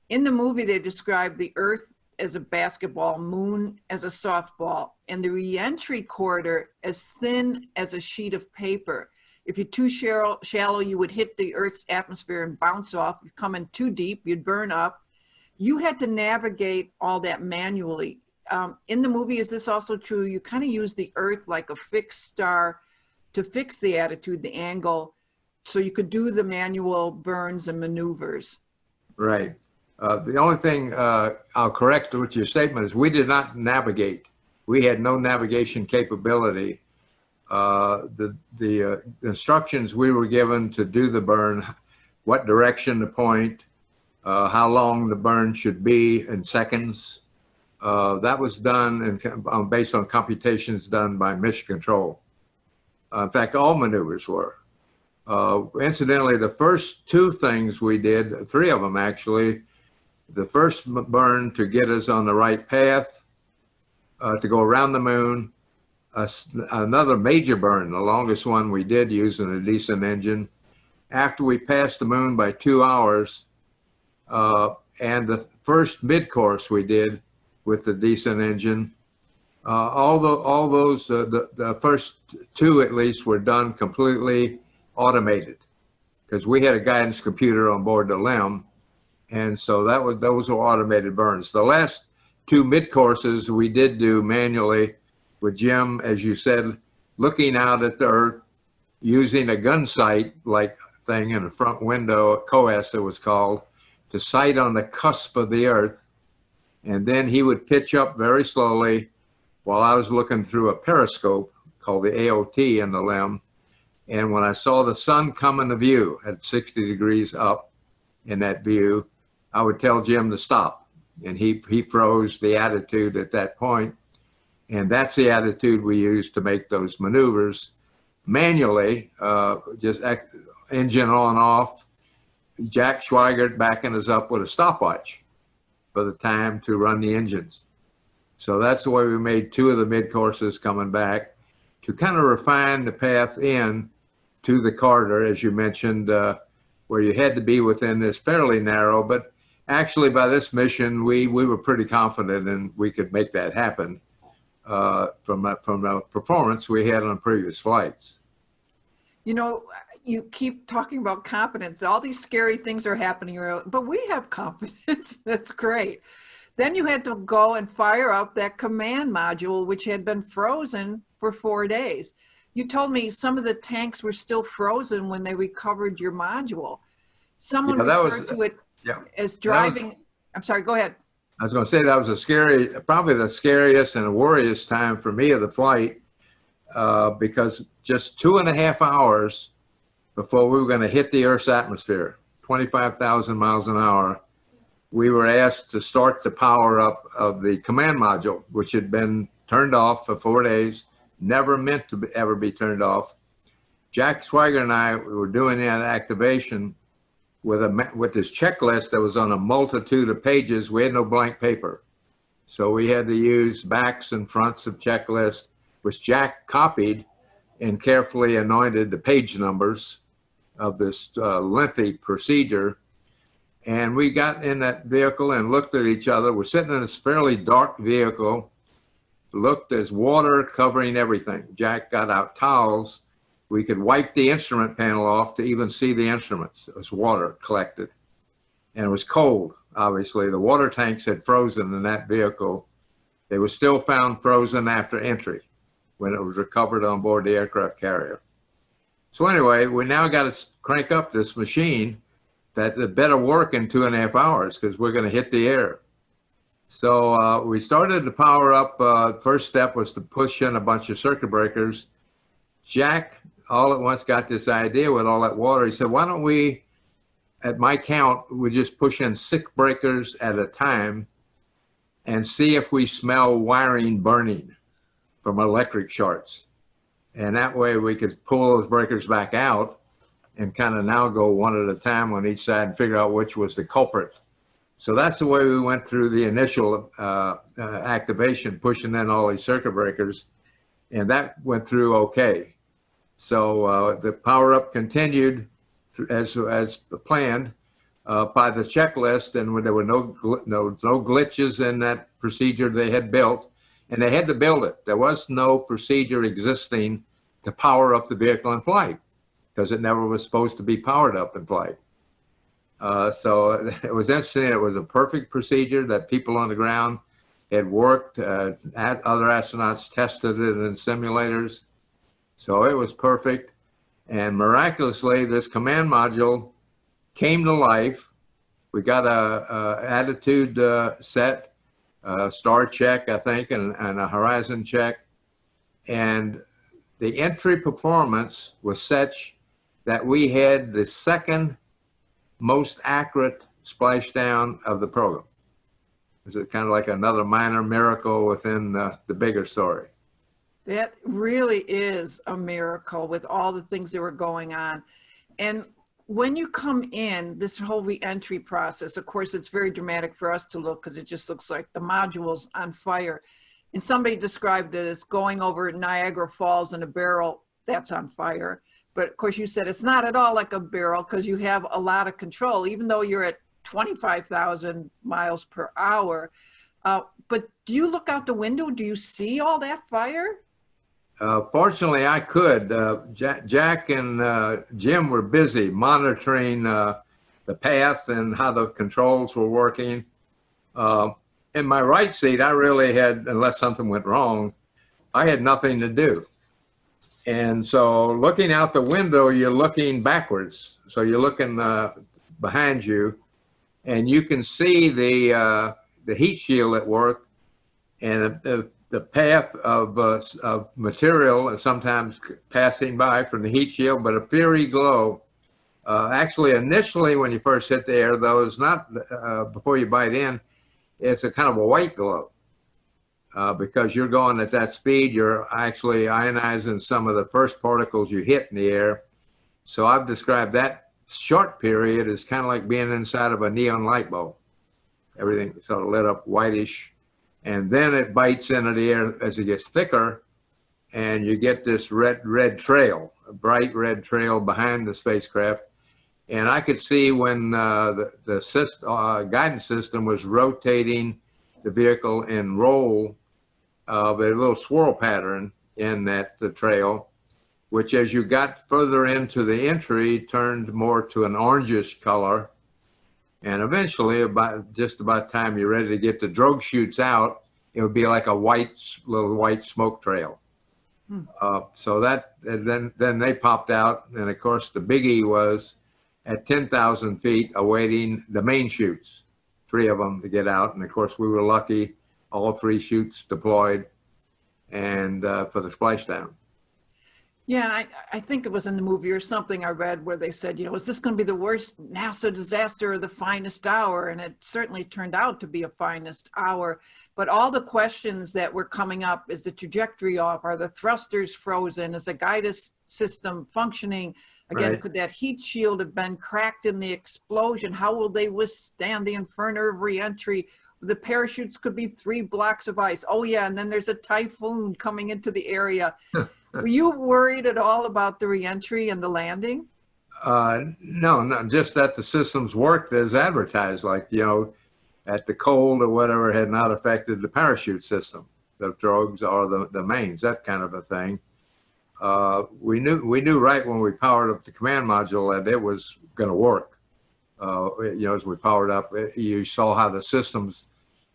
In the movie, they described the Earth as a basketball, moon as a softball, and the reentry corridor as thin as a sheet of paper. If you're too shallow, you would hit the Earth's atmosphere and bounce off. If you come in too deep, you'd burn up. you had to navigate all that manually. In the movie, is this also true? You kind of use the Earth like a fixed star to fix the attitude, the angle, so you could do the manual burns and maneuvers. Right. The only thing I'll correct with your statement is we did not navigate. We had no navigation capability. The instructions we were given to do the burn, what direction to point, how long the burn should be in seconds, that was done based on computations done by Mission Control. In fact, all maneuvers were. Incidentally, the first two things we did, three of them actually, the first burn to get us on the right path, to go around the moon, another major burn, the longest one we did using a decent engine, after we passed the moon by 2 hours, and the first mid-course we did with the decent engine. All those, the first two at least, were done completely automated because we had a guidance computer on board the LEM, and so those were automated burns. The last two mid-courses we did do manually with Jim, as you said, looking out at the Earth, using a gun sight like thing in the front window, a COAS it was called, to sight on the cusp of the Earth, and then he would pitch up very slowly while I was looking through a periscope called the AOT in the LEM. And when I saw the sun come into view at 60 degrees up in that view, I would tell Jim to stop. And he froze the attitude at that point. And that's the attitude we used to make those maneuvers manually, just engine on off. Jack Schweigert backing us up with a stopwatch for the time to run the engines. So that's the way we made two of the mid-courses coming back to kind of refine the path in to the corridor, as you mentioned, where you had to be within this fairly narrow, but actually by this mission, we were pretty confident and we could make that happen from the performance we had on previous flights. You know, you keep talking about confidence. All these scary things are happening, but we have confidence. That's great. Then you had to go and fire up that command module, which had been frozen for 4 days. You told me some of the tanks were still frozen when they recovered your module. Someone referred to it as driving. I'm sorry, go ahead. I was going to say that was a scary, probably the scariest and the worriest time for me of the flight, because just 2.5 hours before we were going to hit the Earth's atmosphere, 25,000 miles an hour, we were asked to start the power up of the command module, which had been turned off for 4 days, never meant to ever be turned off. Jack Schweigert and I were doing that activation with this checklist that was on a multitude of pages. We had no blank paper. So we had to use backs and fronts of checklists, which Jack copied and carefully anointed the page numbers of this lengthy procedure. And we got in that vehicle and looked at each other. We're sitting in this fairly dark vehicle, looked, there's water covering everything. Jack got out towels. We could wipe the instrument panel off to even see the instruments. It was water collected. And it was cold, obviously. The water tanks had frozen in that vehicle. They were still found frozen after entry when it was recovered on board the aircraft carrier. So anyway, we now got to crank up this machine that better work in 2.5 hours because we're going to hit the air. So we started to power up. First step was to push in a bunch of circuit breakers. Jack all at once got this idea with all that water. He said, why don't we, at my count, we just push in 6 breakers at a time and see if we smell wiring burning from electric shorts. And that way we could pull those breakers back out and kind of now go one at a time on each side and figure out which was the culprit. So that's the way we went through the initial activation, pushing in all these circuit breakers, and that went through okay. So the power up continued as planned by the checklist, and there were no glitches in that procedure they had built, and they had to build it. There was no procedure existing to power up the vehicle in flight, because it never was supposed to be powered up in flight. So it was interesting. It was a perfect procedure that people on the ground had worked. Other astronauts tested it in simulators. So it was perfect. And miraculously, this command module came to life. We got a attitude set, a star check, I think, and a horizon check. And the entry performance was such that we had the second most accurate splashdown of the program. Is it kind of like another minor miracle within the bigger story? That really is a miracle with all the things that were going on. And when you come in, this whole re-entry process, of course, it's very dramatic for us to look because it just looks like the module's on fire. And somebody described it as going over Niagara Falls in a barrel that's on fire. But of course, you said it's not at all like a barrel because you have a lot of control, even though you're at 25,000 miles per hour. But do you look out the window? Do you see all that fire? Fortunately, I could. Jack and Jim were busy monitoring the path and how the controls were working. In my right seat, I really had, unless something went wrong, I had nothing to do. And so looking out the window, you're looking backwards. So you're looking behind you, and you can see the heat shield at work, and the path of material sometimes passing by from the heat shield, but a fiery glow. Actually, initially, when you first hit the air, though, it's not before you bite in, it's a kind of a white glow. Because you're going at that speed, you're actually ionizing some of the first particles you hit in the air. So I've described that short period as kind of like being inside of a neon light bulb. Everything sort of lit up whitish, and then it bites into the air as it gets thicker, and you get this red trail, a bright red trail behind the spacecraft. And I could see when the guidance system was rotating the vehicle in roll of a little swirl pattern in the trail, which as you got further into the entry turned more to an orangish color. And eventually, just about the time you're ready to get the drogue chutes out, it would be like a little white smoke trail. So that, then they popped out. And of course, the biggie was at 10,000 feet awaiting the main chutes, 3 of them to get out. And of course, we were lucky. All 3 chutes deployed, and for the splashdown. Yeah, I think it was in the movie or something I read where they said, is this going to be the worst NASA disaster or the finest hour? And it certainly turned out to be a finest hour. But all the questions that were coming up, is the trajectory off? Are the thrusters frozen? Is the guidance system functioning? Again, Right. Could that heat shield have been cracked in the explosion? How will they withstand the inferno of reentry? The parachutes could be 3 blocks of ice. Oh yeah, and then there's a typhoon coming into the area. Were you worried at all about the reentry and the landing? No, just that the systems worked as advertised, like, at the cold or whatever had not affected the parachute system, the drogues or the mains, that kind of a thing. We knew right when we powered up the command module that it was going to work. As we powered up, you saw how the systems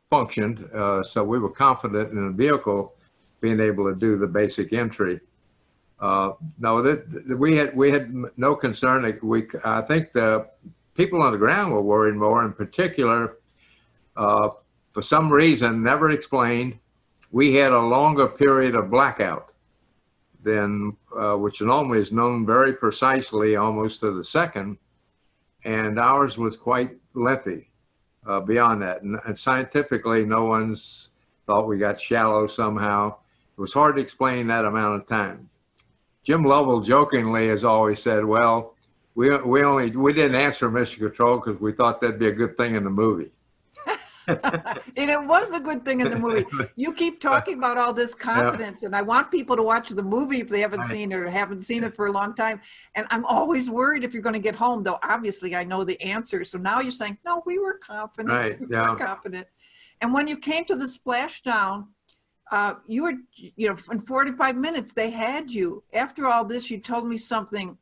functioned. So we were confident in the vehicle being able to do the basic entry. No, we had no concern. I think the people on the ground were worried more. In particular, for some reason, never explained, we had a longer period of blackout than which normally is known very precisely, almost to the second, and ours was quite lengthy beyond that. And scientifically, no one's thought we got shallow somehow. It was hard to explain that amount of time. Jim Lovell jokingly has always said, well, we didn't answer Mission Control because we thought that'd be a good thing in the movie. And it was a good thing in the movie. You keep talking about all this confidence, and I want people to watch the movie if they haven't seen it or haven't seen it for a long time. And I'm always worried if you're going to get home, though obviously I know the answer. So now you're saying, no, we were confident. Right, we were confident. And when you came to the splashdown, you were, in 45 minutes, they had you. After all this, you told me something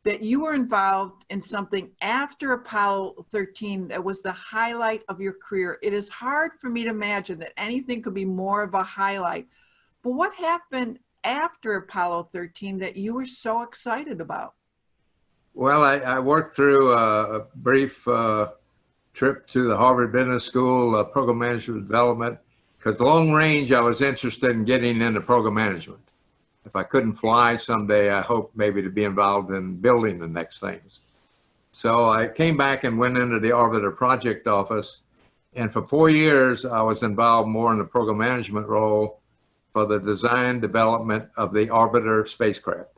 that you were involved in something after Apollo 13 that was the highlight of your career. It is hard for me to imagine that anything could be more of a highlight. But what happened after Apollo 13 that you were so excited about? Well, I worked through a brief trip to the Harvard Business School, program management development, because long range, I was interested in getting into program management. If I couldn't fly someday, I hope maybe to be involved in building the next things. So I came back and went into the Orbiter project office. And for 4 years, I was involved more in the program management role for the design development of the Orbiter spacecraft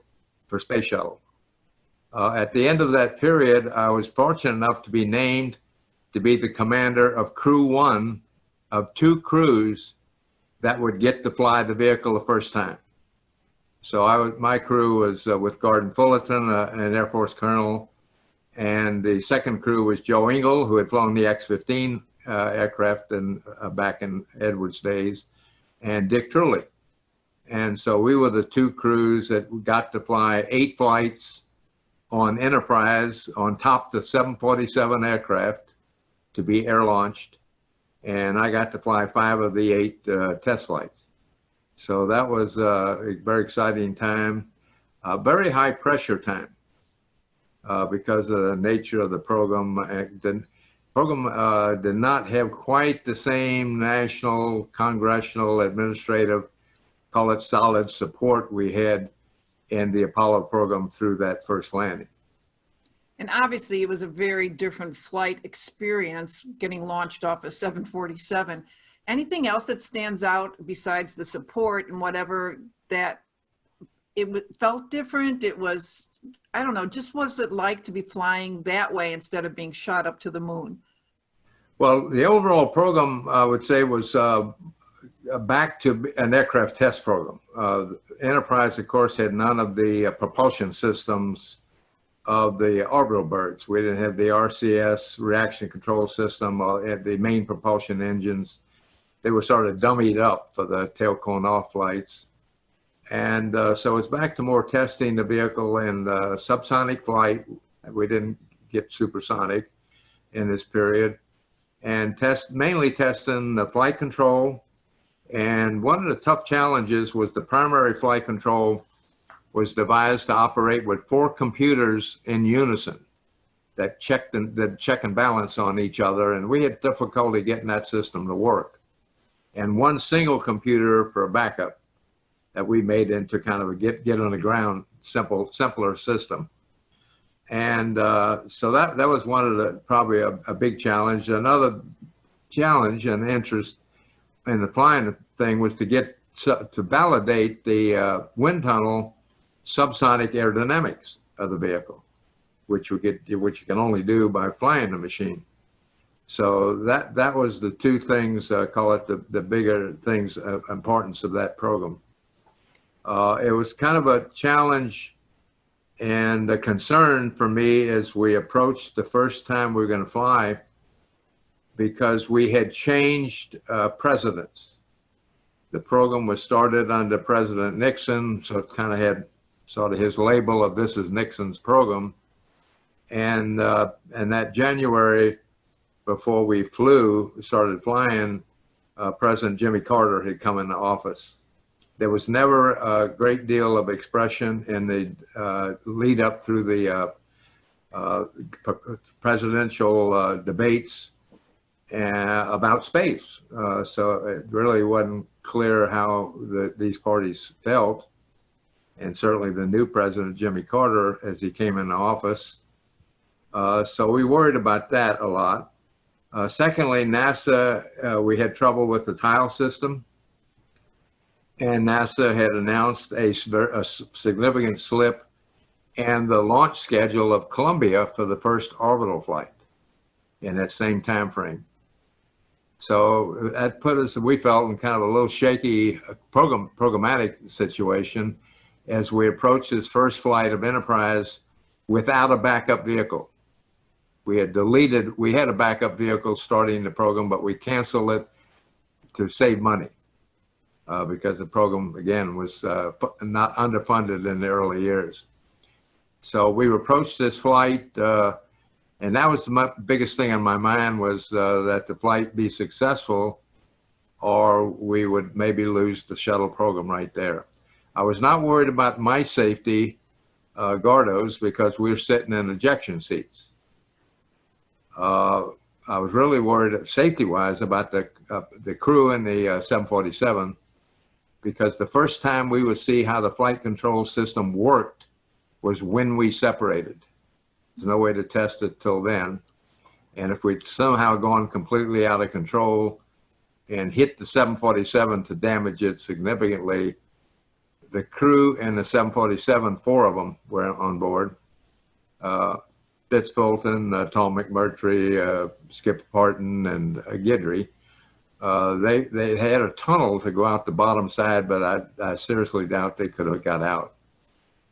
for Space Shuttle. At the end of that period, I was fortunate enough to be named to be the commander of Crew 1 of 2 crews that would get to fly the vehicle the first time. So my crew was with Gordon Fullerton, an Air Force colonel, and the second crew was Joe Engle, who had flown the X-15 aircraft back in Edwards days, and Dick Truly. And so we were the 2 crews that got to fly 8 flights on Enterprise on top of the 747 aircraft to be air launched. And I got to fly 5 of the 8 test flights. So that was a very exciting time, a very high pressure time because of the nature of the program. The program did not have quite the same national, congressional, administrative, call it solid support we had in the Apollo program through that first landing. And obviously it was a very different flight experience getting launched off a 747. Anything else that stands out besides the support and whatever that it felt different? It was, I don't know, just what was it like to be flying that way instead of being shot up to the moon? Well, the overall program, I would say, was back to an aircraft test program. Enterprise, of course, had none of the propulsion systems of the orbital birds. We didn't have the RCS, reaction control system, or the main propulsion engines. They were sort of dummied up for the tail cone off flights. And so it's back to more testing the vehicle in subsonic flight. We didn't get supersonic in this period. And mainly testing the flight control. And one of the tough challenges was the primary flight control was devised to operate with 4 computers in unison that check and balance on each other. And we had difficulty getting that system to work. And 1 single computer for a backup that we made into kind of a get on the ground, simpler system. And so that was one of the, probably a big challenge. Another challenge and interest in the flying thing was to validate the wind tunnel subsonic aerodynamics of the vehicle, which you can only do by flying the machine. So that was the 2 things, call it the bigger things of importance of that program. It was kind of a challenge and a concern for me as we approached the first time we were going to fly, because we had changed presidents. The program was started under President Nixon, so it kind of had sort of his label of this is Nixon's program. And that January, before we started flying, President Jimmy Carter had come into office. There was never a great deal of expression in the lead up through the presidential debates about space. So it really wasn't clear how these parties felt. And certainly the new president, Jimmy Carter, as he came into office. So we worried about that a lot. Secondly, NASA, we had trouble with the tile system. And NASA had announced a significant slip in the launch schedule of Columbia for the first orbital flight in that same time frame. So that put us, we felt, in kind of a little shaky programmatic situation as we approached this first flight of Enterprise without a backup vehicle. We had a backup vehicle starting the program, but we canceled it to save money because the program, again, was not underfunded in the early years. So we approached this flight, and that was the biggest thing on my mind, was that the flight be successful, or we would maybe lose the shuttle program right there. I was not worried about my safety, Gordo's, because we were sitting in ejection seats. I was really worried safety-wise about the crew in the 747, because the first time we would see how the flight control system worked was when we separated. There's no way to test it till then. And if we'd somehow gone completely out of control and hit the 747 to damage it significantly, the crew in the 747, 4 of them were on board. Fitz Fulton, Tom McMurtry, Skip Parton, and Guidry. They had a tunnel to go out the bottom side, but I seriously doubt they could have got out.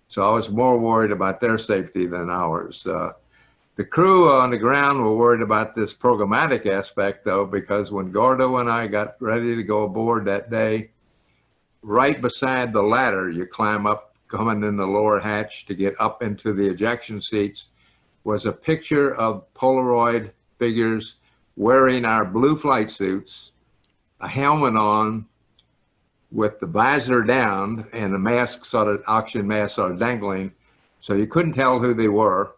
So I was more worried about their safety than ours. The crew on the ground were worried about this programmatic aspect, though, because when Gordo and I got ready to go aboard that day, right beside the ladder you climb up, coming in the lower hatch to get up into the ejection seats, was a picture of Polaroid figures wearing our blue flight suits, a helmet on, with the visor down, and the mask, sort of oxygen mask, sort of dangling, so you couldn't tell who they were.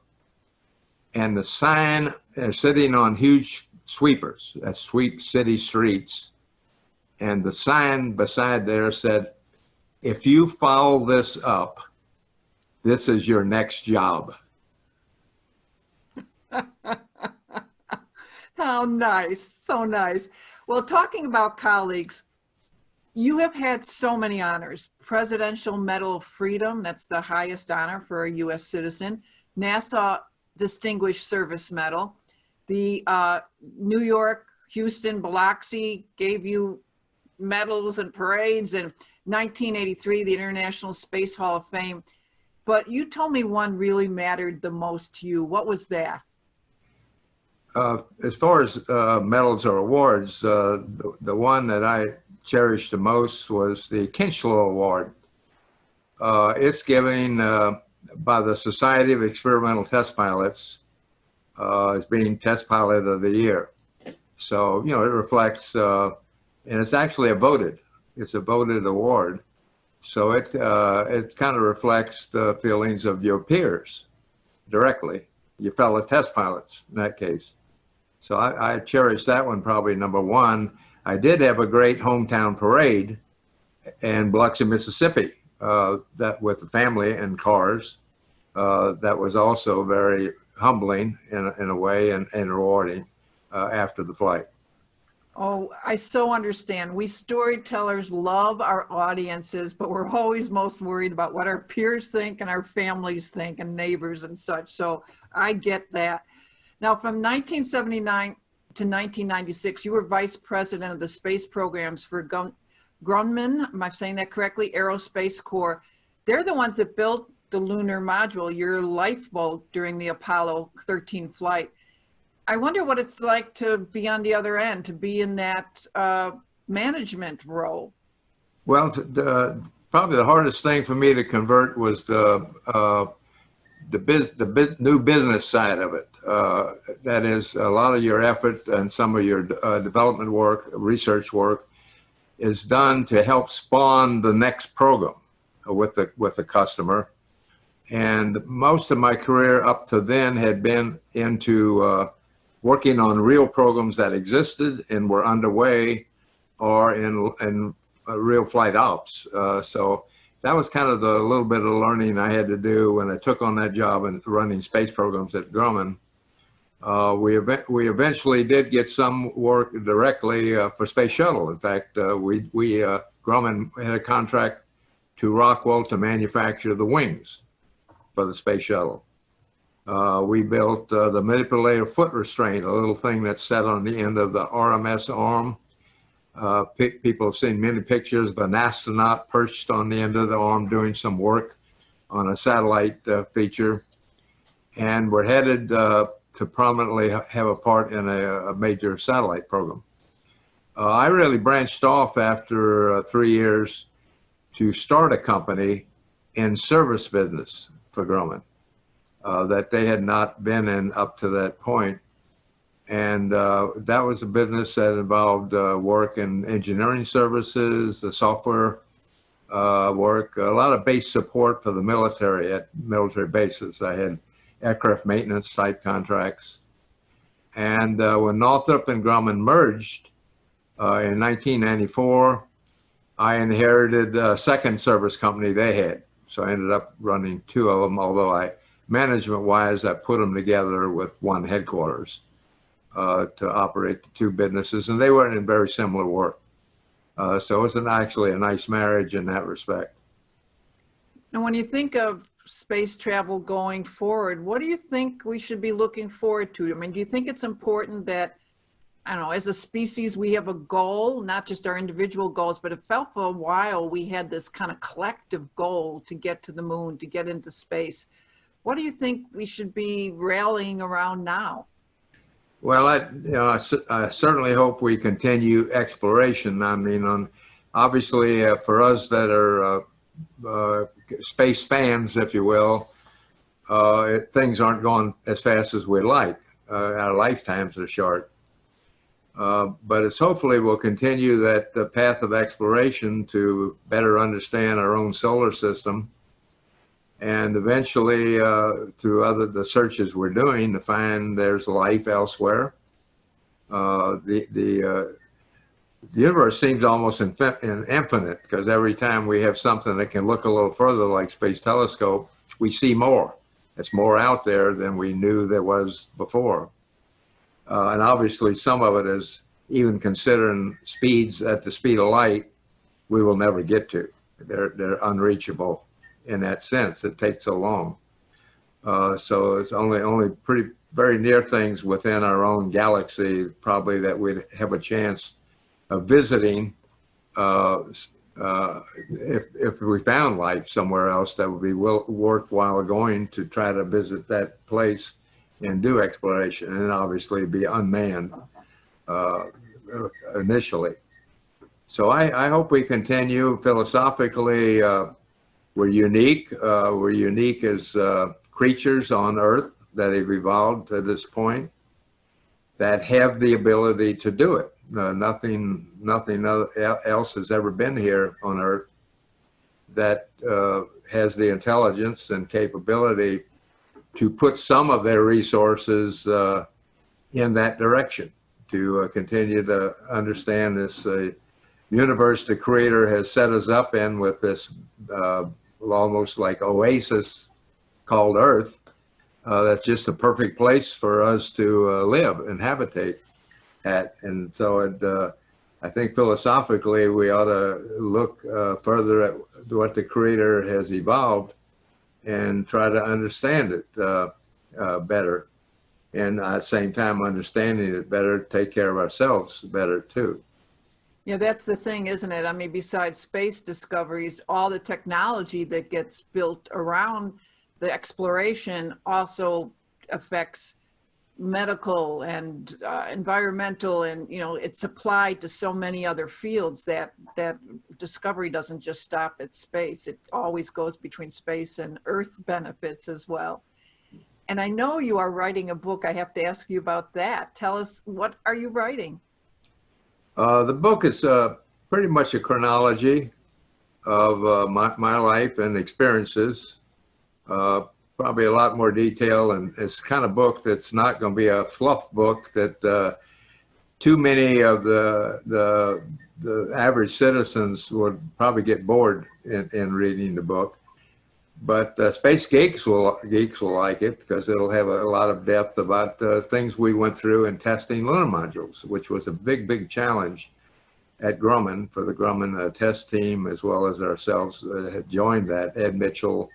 And the sign, they're sitting on huge sweepers that sweep city streets. And the sign beside there said, "If you follow this up, this is your next job." How nice, so nice. Well, talking about colleagues, you have had so many honors. Presidential Medal of Freedom, that's the highest honor for a US citizen. NASA Distinguished Service Medal. The New York, Houston, Biloxi gave you medals and parades. In 1983, the International Space Hall of Fame. But you told me one really mattered the most to you. What was that? As far as medals or awards, the one that I cherished the most was the Kinchlow Award. It's given by the Society of Experimental Test Pilots as being Test Pilot of the Year. So, it reflects, and it's actually it's a voted award. So it kind of reflects the feelings of your peers directly, your fellow test pilots in that case. So I cherish that one, probably number one. I did have a great hometown parade in Biloxi, Mississippi, that with the family and cars. That was also very humbling in a way, and rewarding after the flight. Oh, I so understand. We storytellers love our audiences, but we're always most worried about what our peers think and our families think and neighbors and such. So I get that. Now, from 1979 to 1996, you were vice president of the space programs for Grumman, am I saying that correctly, Aerospace Corps. They're the ones that built the lunar module, your lifeboat during the Apollo 13 flight. I wonder what it's like to be on the other end, to be in that management role. Well, probably the hardest thing for me to convert was the new business side of it. That is, a lot of your effort and some of your development work, research work, is done to help spawn the next program with the customer. And most of my career up to then had been into working on real programs that existed and were underway, or in real flight ops. So that was kind of the little bit of learning I had to do when I took on that job and running space programs at Grumman. We eventually did get some work directly for Space Shuttle. In fact, Grumman had a contract to Rockwell to manufacture the wings for the Space Shuttle. We built the manipulator foot restraint, a little thing that's set on the end of the RMS arm. People have seen many pictures of an astronaut perched on the end of the arm doing some work on a satellite feature. And we're headed to prominently have a part in a major satellite program. I really branched off after 3 years to start a company in service business for Grumman. that they had not been in up to that point. And that was a business that involved work in engineering services, the software work, a lot of base support for the military at military bases. I had aircraft maintenance type contracts. And when Northrop and Grumman merged in 1994, I inherited a second service company they had. So I ended up running two of them, although management-wise, I put them together with one headquarters to operate the two businesses, and they were in very similar work. So it was actually a nice marriage in that respect. Now, when you think of space travel going forward, what do you think we should be looking forward to? I mean, do you think it's important that, I don't know, as a species, we have a goal, not just our individual goals, but it felt for a while we had this kind of collective goal to get to the moon, to get into space. What do you think we should be rallying around now? Well, I certainly hope we continue exploration. I mean, obviously for us that are space fans, if you will, things aren't going as fast as we'd like. Our lifetimes are short. But it's hopefully we'll continue that the path of exploration to better understand our own solar system, and eventually through the searches we're doing to find there's life elsewhere. The universe seems almost infinite, because every time we have something that can look a little further, like Space Telescope, we see more. It's more out there than we knew there was before. And obviously some of it is, even considering speeds at the speed of light, we will never get to. They're unreachable in that sense. It takes so long. So it's only very near things within our own galaxy probably that we'd have a chance of visiting. If we found life somewhere else, that would be worthwhile going to try to visit that place and do exploration, and obviously be unmanned initially. So I hope we continue. Philosophically, we're unique. We're unique as creatures on Earth that have evolved to this point that have the ability to do it. Nothing else has ever been here on Earth that has the intelligence and capability to put some of their resources in that direction, to continue to understand this universe the Creator has set us up in, with this almost like oasis called Earth. That's just a perfect place for us to live and habitate at. And so I think philosophically we ought to look further at what the Creator has evolved and try to understand it better. And at the same time, understanding it better, take care of ourselves better too. Yeah, that's the thing, isn't it? I mean, besides space discoveries, all the technology that gets built around the exploration also affects medical and environmental, and it's applied to so many other fields that discovery doesn't just stop at space. It always goes between space and Earth benefits as well. And I know you are writing a book. I have to ask you about that. Tell us, what are you writing? The book is pretty much a chronology of my life and experiences. Probably a lot more detail, and it's the kind of book that's not going to be a fluff book that too many of the average citizens would probably get bored in reading the book. But space geeks will like it, because it'll have a lot of depth about things we went through in testing lunar modules, which was a big challenge at Grumman, for the Grumman test team, as well as ourselves had joined that. Ed Mitchell,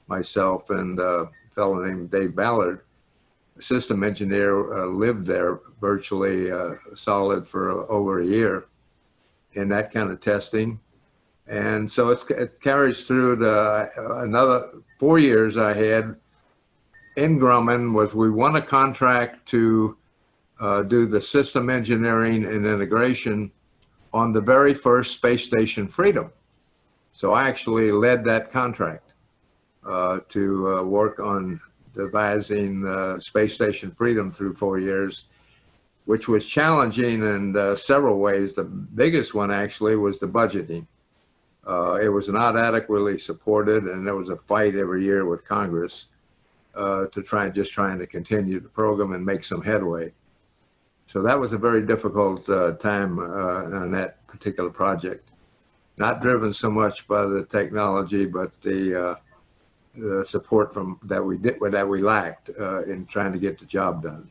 myself, and a fellow named Dave Ballard, a system engineer, lived there virtually solid for over a year in that kind of testing. And so it carries through another 4 years I had in Grumman. We won a contract to do the system engineering and integration on the very first space station, Freedom. So I actually led that contract to work on devising Space Station Freedom through 4 years, which was challenging in several ways. The biggest one actually was the budgeting. It was not adequately supported, and there was a fight every year with Congress to trying to continue the program and make some headway. So that was a very difficult time on that particular project. Not driven so much by the technology, but the support that we lacked in trying to get the job done.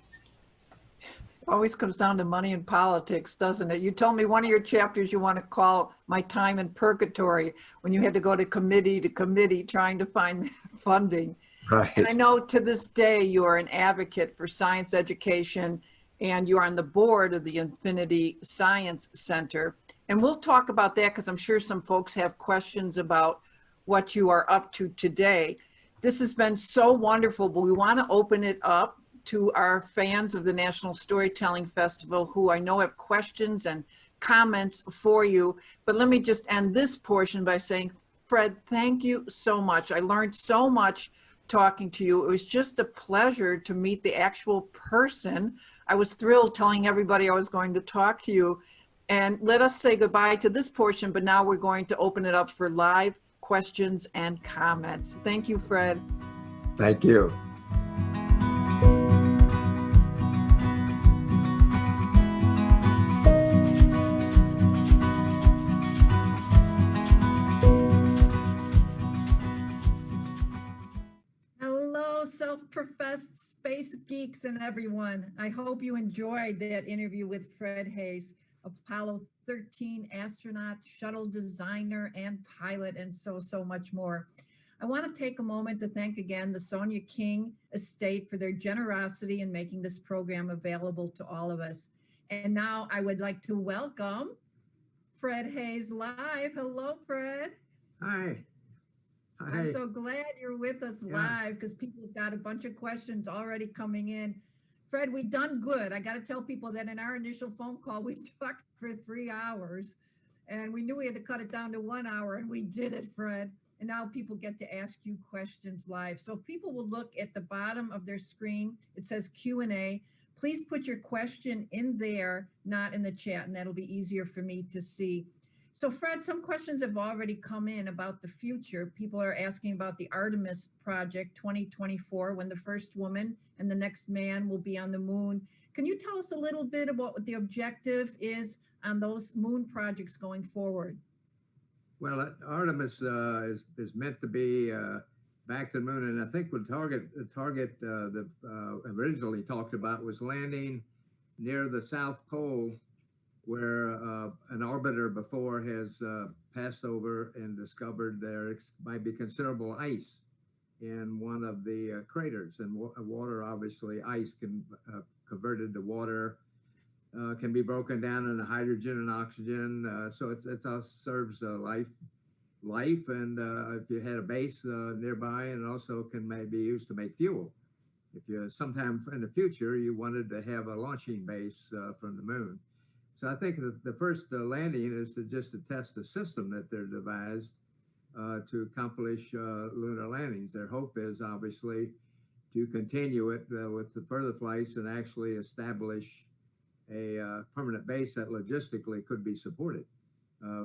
Always comes down to money and politics, doesn't it? You told me one of your chapters you want to call My Time in Purgatory, when you had to go to committee trying to find funding. Right. And I know to this day you are an advocate for science education, and you're on the board of the Infinity Science Center. And we'll talk about that because I'm sure some folks have questions about what you are up to today. This has been so wonderful, but we want to open it up to our fans of the National Storytelling Festival who I know have questions and comments for you. But let me just end this portion by saying, Fred, thank you so much. I learned so much talking to you. It was just a pleasure to meet the actual person. I was thrilled telling everybody I was going to talk to you. And let us say goodbye to this portion, but now we're going to open it up for live questions and comments. Thank you, Fred. Thank you. Hello, self-professed space geeks and everyone. I hope you enjoyed that interview with Fred Haise, Apollo 13 astronaut, shuttle designer, and pilot, and so much more. I want to take a moment to thank again the Sonia King estate for their generosity in making this program available to all of us. And now I would like to welcome Fred Haise live. Hello, Fred. Hi. Hi. I'm so glad you're with us live because people have got a bunch of questions already coming in. Fred, we've done good. I got to tell people that in our initial phone call, we talked for 3 hours and we knew we had to cut it down to 1 hour, and we did it, Fred. And now people get to ask you questions live. So if people will look at the bottom of their screen, it says Q&A. Please put your question in there, not in the chat, and that'll be easier for me to see. So Fred, some questions have already come in about the future. People are asking about the Artemis project 2024, when the first woman and the next man will be on the moon. Can you tell us a little bit about what the objective is on those moon projects going forward? Well, Artemis is meant to be back to the moon, and I think the target that originally talked about was landing near the South Pole, where an orbiter before has passed over and discovered there might be considerable ice in one of the craters. And water, obviously, ice can converted to water, can be broken down into hydrogen and oxygen. So it serves life. And if you had a base nearby, and it also can be used to make fuel. If you sometime in the future you wanted to have a launching base from the moon. So I think the first landing is to test the system that they're devised to accomplish lunar landings. Their hope is obviously to continue it with the further flights and actually establish a permanent base that logistically could be supported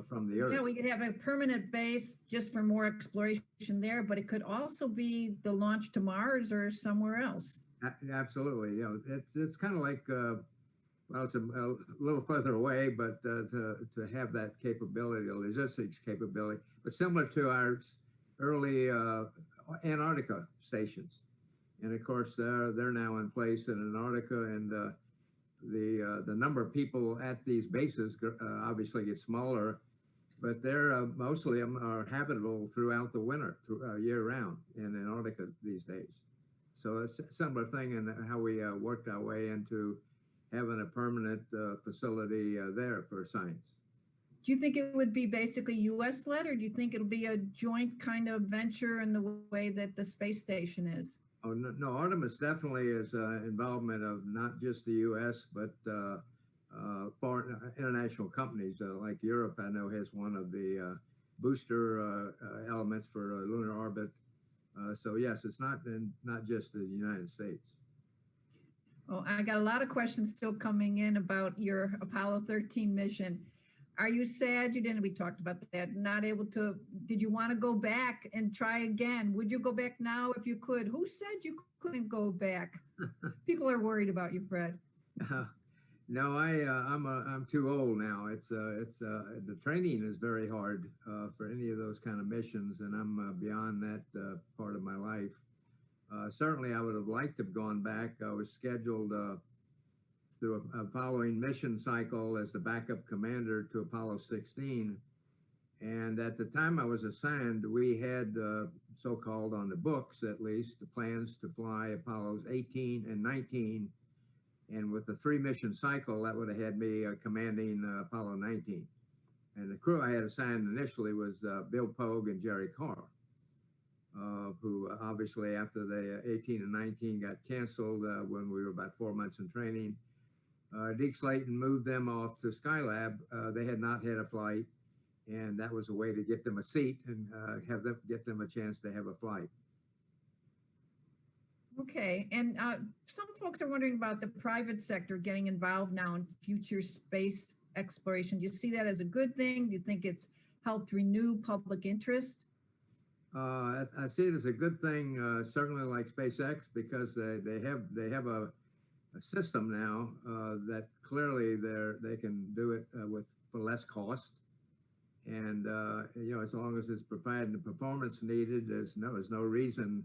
from the Earth. Yeah, we could have a permanent base just for more exploration there, but it could also be the launch to Mars or somewhere else. Absolutely. You know, it's kind of like, well, it's a little further away, but to have that capability, the logistics capability, but similar to our early Antarctica stations. And of course, they're now in place in Antarctica, and the number of people at these bases obviously gets smaller, but they're mostly are habitable throughout the winter, year round in Antarctica these days. So it's a similar thing in how we worked our way into having a permanent facility there for science. Do you think it would be basically US led, or do you think it'll be a joint kind of venture in the way that the space station is? Oh, no, Artemis definitely is involvement of not just the US, but foreign international companies like Europe, I know, has one of the booster elements for lunar orbit. So yes, it's not just the United States. Oh, I got a lot of questions still coming in about your Apollo 13 mission. Are you sad you didn't? We talked about that. Not able to. Did you want to go back and try again? Would you go back now if you could? Who said you couldn't go back? People are worried about you, Fred. No, I'm too old now. The training is very hard for any of those kind of missions, and I'm beyond that part of my life. Certainly, I would have liked to have gone back. I was scheduled through a following mission cycle as the backup commander to Apollo 16. And at the time I was assigned, we had so-called on the books, at least, the plans to fly Apollos 18 and 19. And with the 3-mission cycle, that would have had me commanding Apollo 19. And the crew I had assigned initially was Bill Pogue and Jerry Carr, who obviously after the 18 and 19 got canceled when we were about 4 months in training, Deke Slayton moved them off to Skylab. They had not had a flight, and that was a way to get them a seat and get them a chance to have a flight. Okay, and some folks are wondering about the private sector getting involved now in future space exploration. Do you see that as a good thing? Do you think it's helped renew public interest? I see it as a good thing, certainly like SpaceX, because they have a system now that clearly they can do it for less cost, and as long as it's providing the performance needed, there's no reason.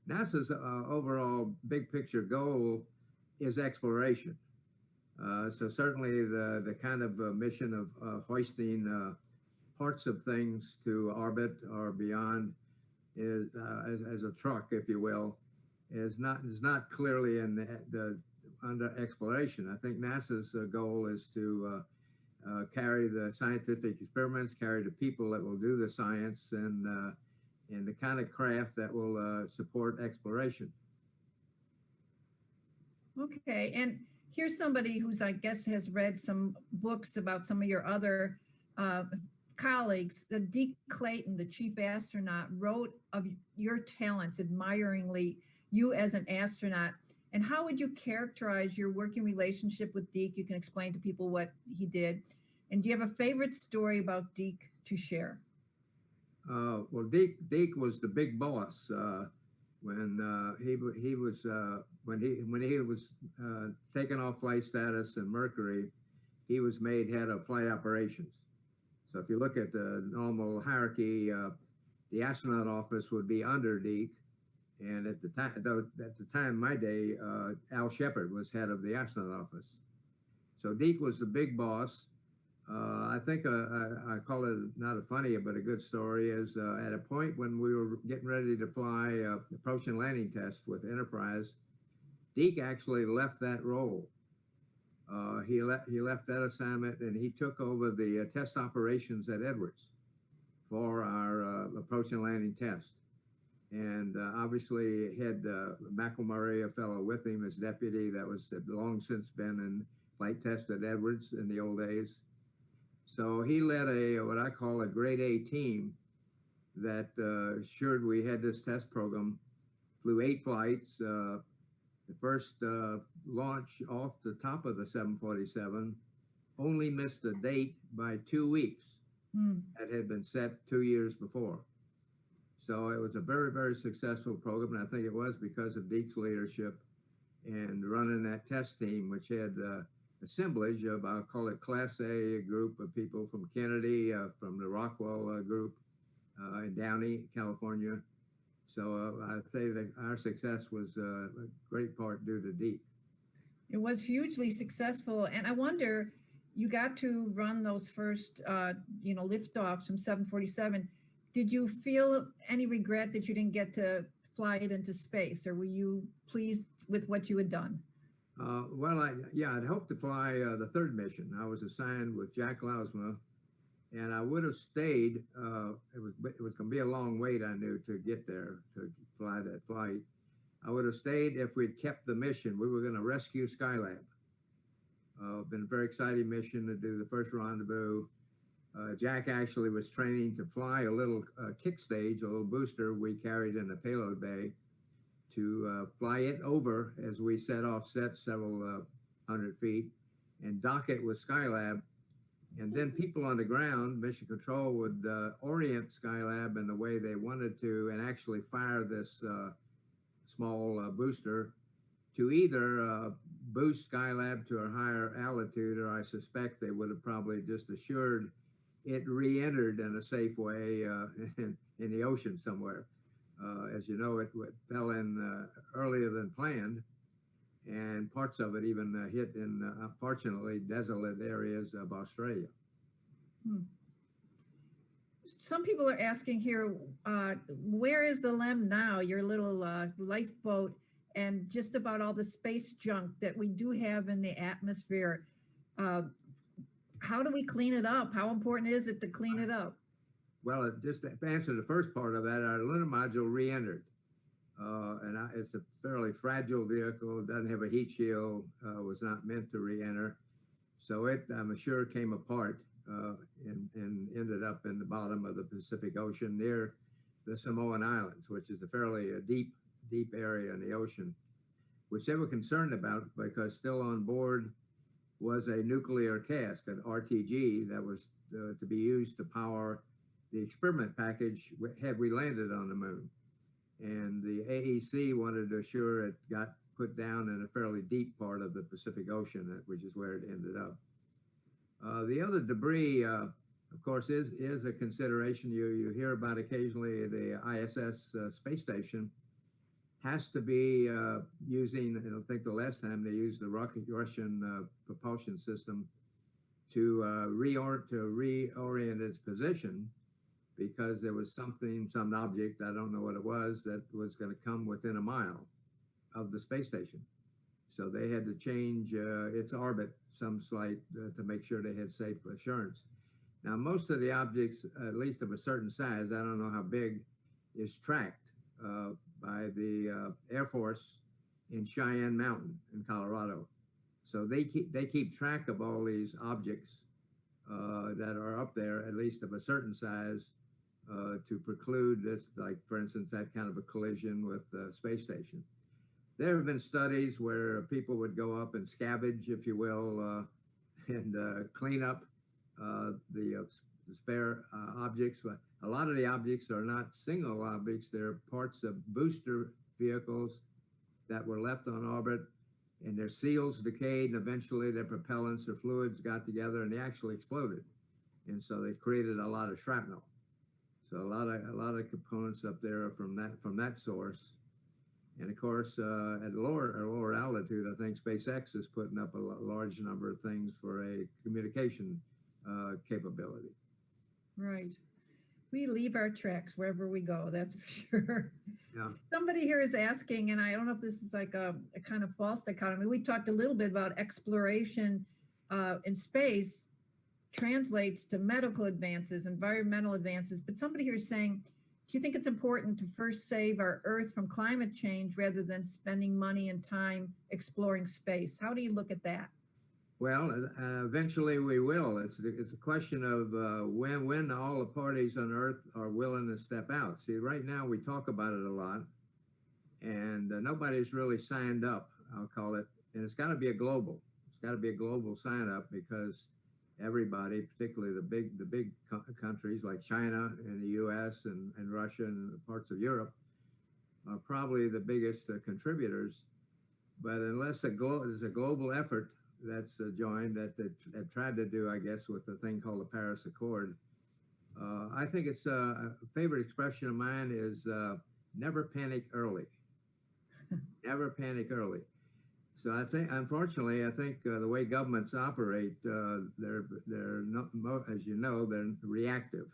NASA's overall big picture goal is exploration. So certainly the kind of mission of hoisting parts of things to orbit or beyond is as a truck, if you will, is not clearly under exploration. I think NASA's goal is to carry the scientific experiments, carry the people that will do the science, and the kind of craft that will support exploration. Okay, and here's somebody who's, I guess, has read some books about some of your other colleagues. Deke Clayton, the chief astronaut, wrote of your talents, admiringly you as an astronaut. And how would you characterize your working relationship with Deke? You can explain to people what he did. And do you have a favorite story about Deke to share? Well, Deke was the big boss when he was taken off flight status in Mercury. He was made head of flight operations. So if you look at the normal hierarchy, the astronaut office would be under Deke. And at the time, my day, Al Shepard was head of the astronaut office. So Deke was the big boss. I think I call it not a funny, but a good story is at a point when we were getting ready to fly approach and landing test with Enterprise, Deke actually left that role. He left that assignment and he took over the test operations at Edwards for our approach and landing test. And obviously had McElmurray, a fellow with him as deputy that was long since been in flight test at Edwards in the old days. So he led what I call a grade A team that assured we had this test program, flew 8 flights. The first launch off the top of the 747 only missed a date by 2 weeks that had been set 2 years before. So it was a very, very successful program, and I think it was because of Deke's leadership and running that test team, which had assemblage of, I'll call it Class A, group of people from Kennedy, from the Rockwell group in Downey, California. So I'd say that our success was a great part due to Deke. It was hugely successful. And I wonder, you got to run those first, liftoffs from 747. Did you feel any regret that you didn't get to fly it into space, or were you pleased with what you had done? Well, I'd hoped to fly the 3rd mission. I was assigned with Jack Lausma, and I would have stayed. It was going to be a long wait, I knew, to get there to fly that flight. I would have stayed if we'd kept the mission. We were going to rescue Skylab. Been a very exciting mission to do the first rendezvous. Jack actually was training to fly a little kick stage, a little booster we carried in the payload bay to fly it over as we set several hundred feet and dock it with Skylab. And then people on the ground, Mission Control, would orient Skylab in the way they wanted to and actually fire this small booster to either boost Skylab to a higher altitude, or I suspect they would have probably just assured it re-entered in a safe way in the ocean somewhere. As you know, it fell in earlier than planned, and parts of it even hit in, unfortunately, desolate areas of Australia. Some people are asking here, where is the LEM now, your little lifeboat, and just about all the space junk that we do have in the atmosphere? How do we clean it up? How important is it to clean it up? Well, just to answer the first part of that, our lunar module re-entered. It's a fairly fragile vehicle, doesn't have a heat shield, was not meant to re-enter. So it, I'm sure, came apart and ended up in the bottom of the Pacific Ocean near the Samoan Islands, which is a fairly deep area in the ocean, which they were concerned about because still on board was a nuclear cask, an RTG, that was to be used to power the experiment package had we landed on the moon. And the AEC wanted to assure it got put down in a fairly deep part of the Pacific Ocean, which is where it ended up. The other debris, of course, is a consideration. You hear about occasionally the ISS space station has to be using, I think the last time they used the Russian propulsion system to reorient its position, because there was some object, I don't know what it was, that was going to come within a mile of the space station. So they had to change its orbit some slight to make sure they had safe assurance. Now, most of the objects, at least of a certain size, I don't know how big, is tracked by the Air Force in Cheyenne Mountain in Colorado. So they keep track of all these objects that are up there, at least of a certain size, to preclude this, like, for instance, that kind of a collision with the space station. There have been studies where people would go up and scavenge, if you will, and clean up the spare objects. But a lot of the objects are not single objects. They're parts of booster vehicles that were left on orbit, and their seals decayed, and eventually their propellants, their fluids got together, and they actually exploded. And so they created a lot of shrapnel. So a lot of components up there are from that source. And of course, at lower altitude, I think SpaceX is putting up a large number of things for a communication capability. Right. We leave our tracks wherever we go, that's for sure. Yeah. Somebody here is asking, and I don't know if this is like a kind of false dichotomy. We talked a little bit about exploration in space translates to medical advances, environmental advances, but somebody here is saying, do you think it's important to first save our Earth from climate change rather than spending money and time exploring space? How do you look at that? Well, eventually we will. It's a question of when all the parties on Earth are willing to step out. See, right now we talk about it a lot, and nobody's really signed up, I'll call it. And it's got to be a global. It's got to be a global sign up, because everybody, particularly the big countries like China and the U.S. and Russia and parts of Europe, are probably the biggest contributors. But unless there's a global effort that's joined, that tried to do, I guess, with the thing called the Paris Accord, I think it's a favorite expression of mine is never panic early. Never panic early. So I think, unfortunately, the way governments operate, they're not, as you know, they're reactive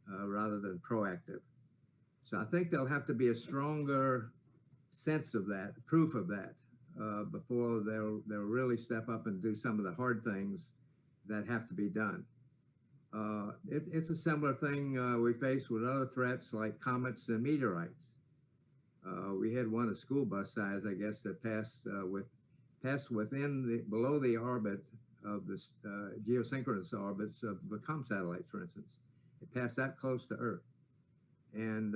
rather than proactive. So I think there'll have to be a stronger sense of that, proof of that, before they'll really step up and do some of the hard things that have to be done. It's a similar thing we face with other threats like comets and meteorites. We had one, a school bus size, I guess, that passed within below the orbit of the geosynchronous orbits of the COM satellites, for instance. It passed that close to Earth. And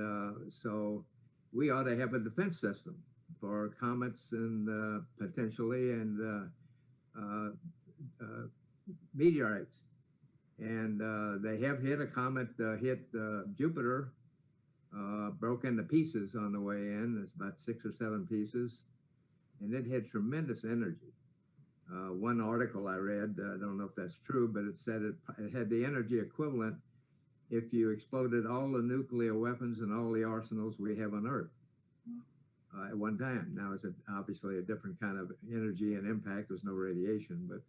so we ought to have a defense system for comets and potentially and meteorites. And they have hit a comet, hit Jupiter, broke into pieces on the way in. It's about 6 or 7 pieces. And it had tremendous energy. One article I read, I don't know if that's true, but it said it had the energy equivalent if you exploded all the nuclear weapons and all the arsenals we have on Earth at one time. Now it's obviously a different kind of energy and impact. There's no radiation, but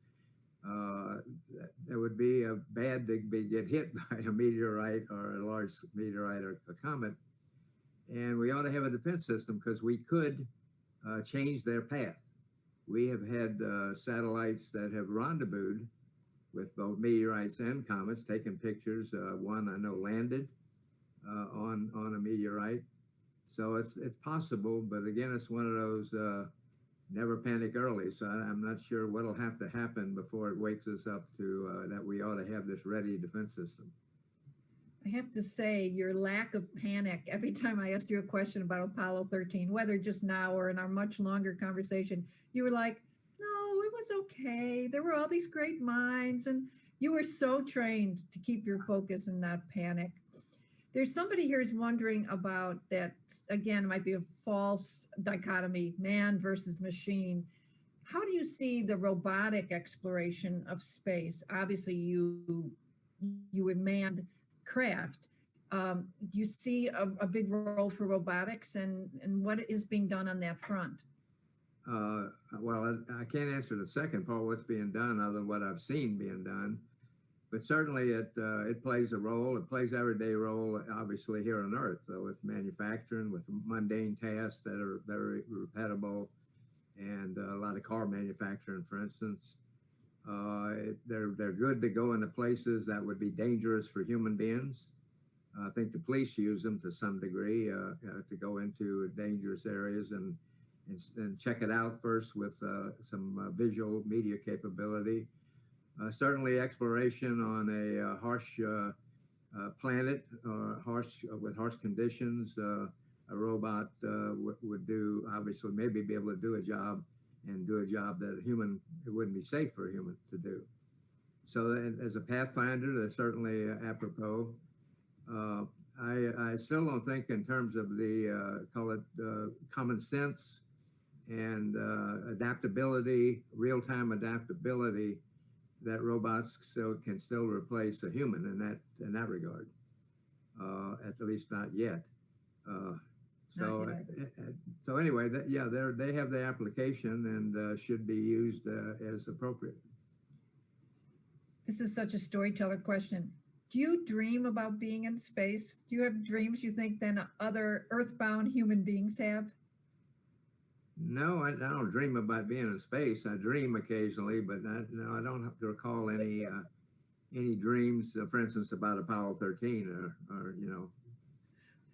that would be bad to get hit by a meteorite or a large meteorite or a comet. And we ought to have a defense system because we could change their path. We have had satellites that have rendezvoused with both meteorites and comets, taken pictures. One I know landed on a meteorite. So it's possible, but again, it's one of those never panic early. So I'm not sure what'll have to happen before it wakes us up to that we ought to have this ready defense system. I have to say, your lack of panic every time I asked you a question about Apollo 13, whether just now or in our much longer conversation, you were like, no, it was okay. There were all these great minds, and you were so trained to keep your focus and not panic. There's somebody here who's wondering about that, again, might be a false dichotomy, man versus machine. How do you see the robotic exploration of space? Obviously, you were manned craft. Do you see a big role for robotics and what is being done on that front? Well, I can't answer the second part, what's being done, other than what I've seen being done. But certainly it plays a role. It plays everyday role, obviously, here on Earth, with manufacturing, with mundane tasks that are very repeatable, and a lot of car manufacturing, for instance. They're good to go into places that would be dangerous for human beings. I think the police use them to some degree to go into dangerous areas and check it out first with some visual media capability. Certainly exploration on a harsh planet or with harsh conditions, a robot would do, obviously, maybe be able to do a job and do a job that it wouldn't be safe for a human to do. So as a pathfinder, that's certainly apropos. I still don't think in terms of the, call it common sense and adaptability, real-time adaptability, that robots can still replace a human in that regard, at least not yet. So anyway, they have the application and should be used as appropriate. This is such a storyteller question. Do you dream about being in space? Do you have dreams you think than other earthbound human beings have? No, I don't dream about being in space. I dream occasionally, but no, I don't recall any dreams, for instance, about Apollo 13 or you know.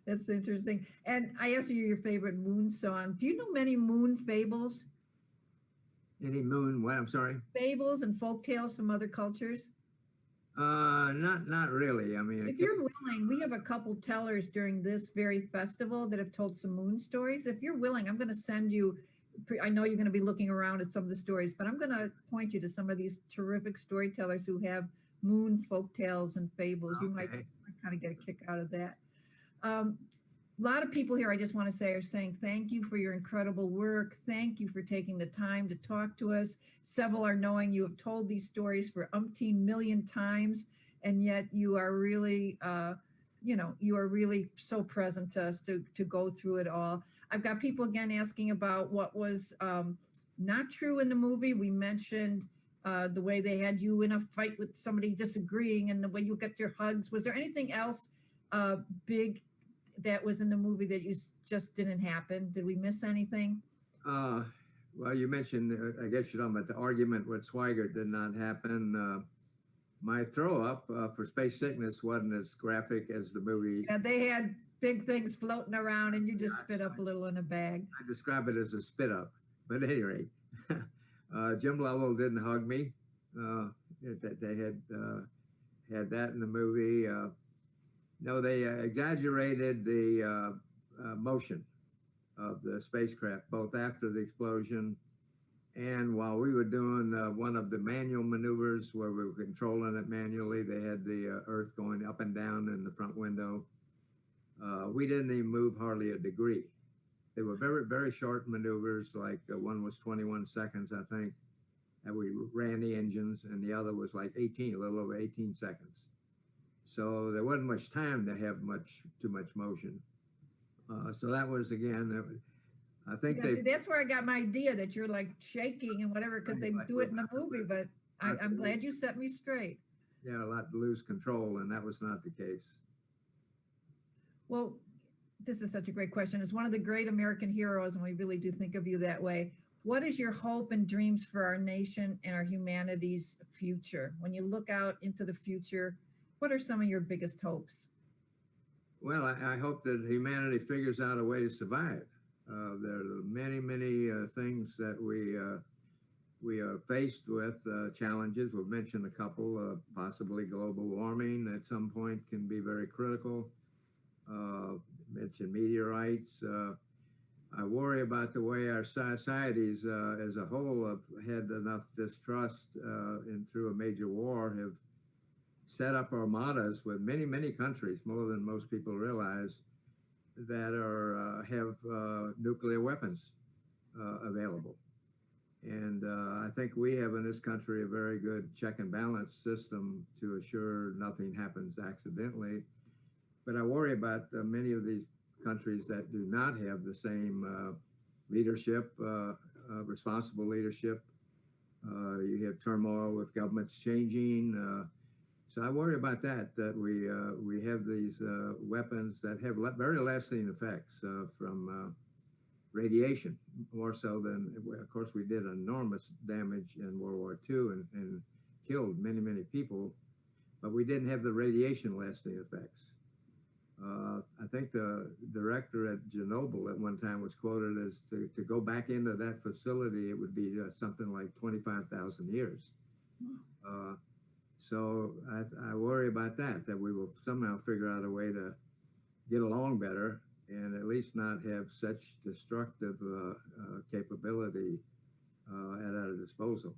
That's interesting. And I asked you your favorite moon song. Do you know many moon fables? Any moon? What? I'm sorry. Fables and folk tales from other cultures? Not really. I mean, if you're willing, we have a couple tellers during this very festival that have told some moon stories. If you're willing, I'm going to send you, I know you're going to be looking around at some of the stories, but I'm going to point you to some of these terrific storytellers who have moon folk tales and fables. You might kind of get a kick out of that. A lot of people here, I just want to say, are saying thank you for your incredible work. Thank you for taking the time to talk to us. Several are knowing you have told these stories for umpteen million times, and yet you are really, you are really so present to us to go through it all. I've got people again asking about what was not true in the movie. We mentioned the way they had you in a fight with somebody disagreeing and the way you got your hugs. Was there anything else big that was in the movie that you just didn't happen? Did we miss anything? Well, you mentioned, I guess you're talking about the argument with Swigert did not happen. My throw up for space sickness wasn't as graphic as the movie. Yeah, they had big things floating around and you just spit up a little in a bag. I describe it as a spit up, but at any rate, Jim Lovell didn't hug me. that they had that in the movie. No, they exaggerated the motion of the spacecraft, both after the explosion and while we were doing one of the manual maneuvers where we were controlling it manually. They had the Earth going up and down in the front window. We didn't even move hardly a degree. They were very, very short maneuvers, like one was 21 seconds, I think, and we ran the engines, and the other was like 18, a little over 18 seconds. So there wasn't much time to have too much motion. So that was, again, I think Yeah, see, that's where I got my idea that you're like shaking and whatever, because they do it in the movie, but I'm glad you set me straight. Yeah, a lot to lose control, and that was not the case. Well, this is such a great question. As one of the great American heroes, and we really do think of you that way, what is your hope and dreams for our nation and our humanity's future? When you look out into the future, what are some of your biggest hopes? Well, I hope that humanity figures out a way to survive. There are many, many things that we are faced with, challenges. We've mentioned a couple, possibly global warming at some point can be very critical. Mentioned meteorites. I worry about the way our societies as a whole have had enough distrust and through a major war have set up armadas with many, many countries, more than most people realize, that are have nuclear weapons available. And I think we have in this country a very good check and balance system to assure nothing happens accidentally. But I worry about many of these countries that do not have the same leadership, responsible leadership. You have turmoil with governments changing. So I worry about that we have these weapons that have very lasting effects from radiation, more so than, of course, we did enormous damage in World War II and killed many, many people, but we didn't have the radiation lasting effects. I think the director at Chernobyl at one time was quoted as to go back into that facility, it would be something like 25,000 years. So I worry about that we will somehow figure out a way to get along better and at least not have such destructive capability at our disposal.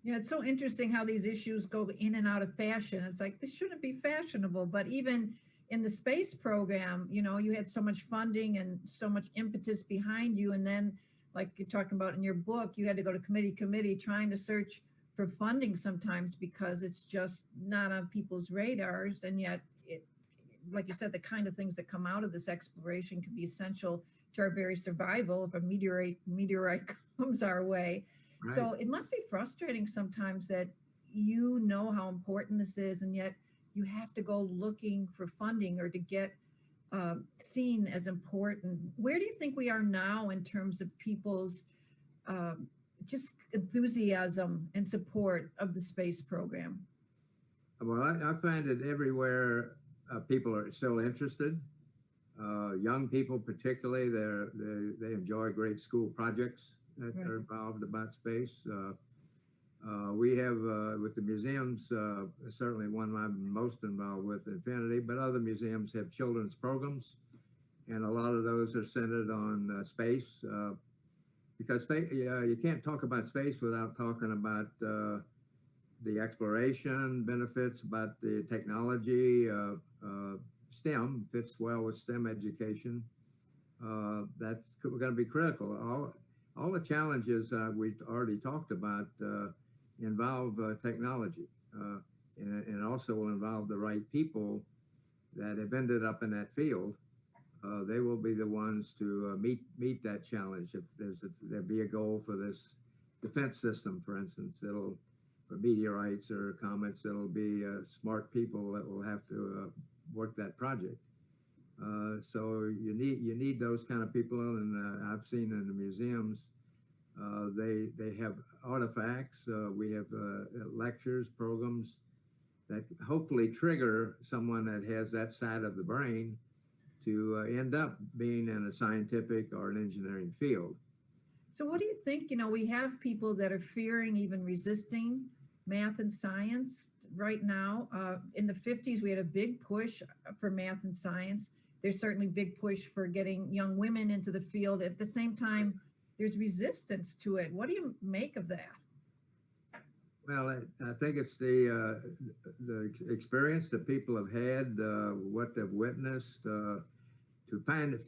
Yeah, it's so interesting how these issues go in and out of fashion. It's like, this shouldn't be fashionable, but even in the space program, you know, you had so much funding and so much impetus behind you. And then, like you're talking about in your book, you had to go to committee trying to search for funding sometimes because it's just not on people's radars. And yet, it, like you said, the kind of things that come out of this exploration can be essential to our very survival if a meteorite comes our way. Right. So it must be frustrating sometimes that you know how important this is, and yet you have to go looking for funding or to get seen as important. Where do you think we are now in terms of people's just enthusiasm and support of the space program? Well, I find it everywhere people are still interested. Young people particularly, they enjoy great school projects that are involved about space. We have, with the museums, certainly one I'm most involved with, Infinity, but other museums have children's programs, and a lot of those are centered on space, because you can't talk about space without talking about the exploration benefits, about the technology. STEM fits well with STEM education. That's going to be critical. All the challenges we've already talked about involve technology and also will involve the right people that have ended up in that field. They will be the ones to meet that challenge. If there be a goal for this defense system, for instance, for meteorites or comets, it'll be smart people that will have to work that project. So you need those kind of people, and I've seen in the museums they have artifacts. We have lectures, programs that hopefully trigger someone that has that side of the brain to end up being in a scientific or an engineering field. So what do you think? We have people that are fearing, even resisting math and science right now. In the 50s, we had a big push for math and science. There's certainly big push for getting young women into the field. At the same time, there's resistance to it. What do you make of that? Well, I think it's the experience that people have had, what they've witnessed, to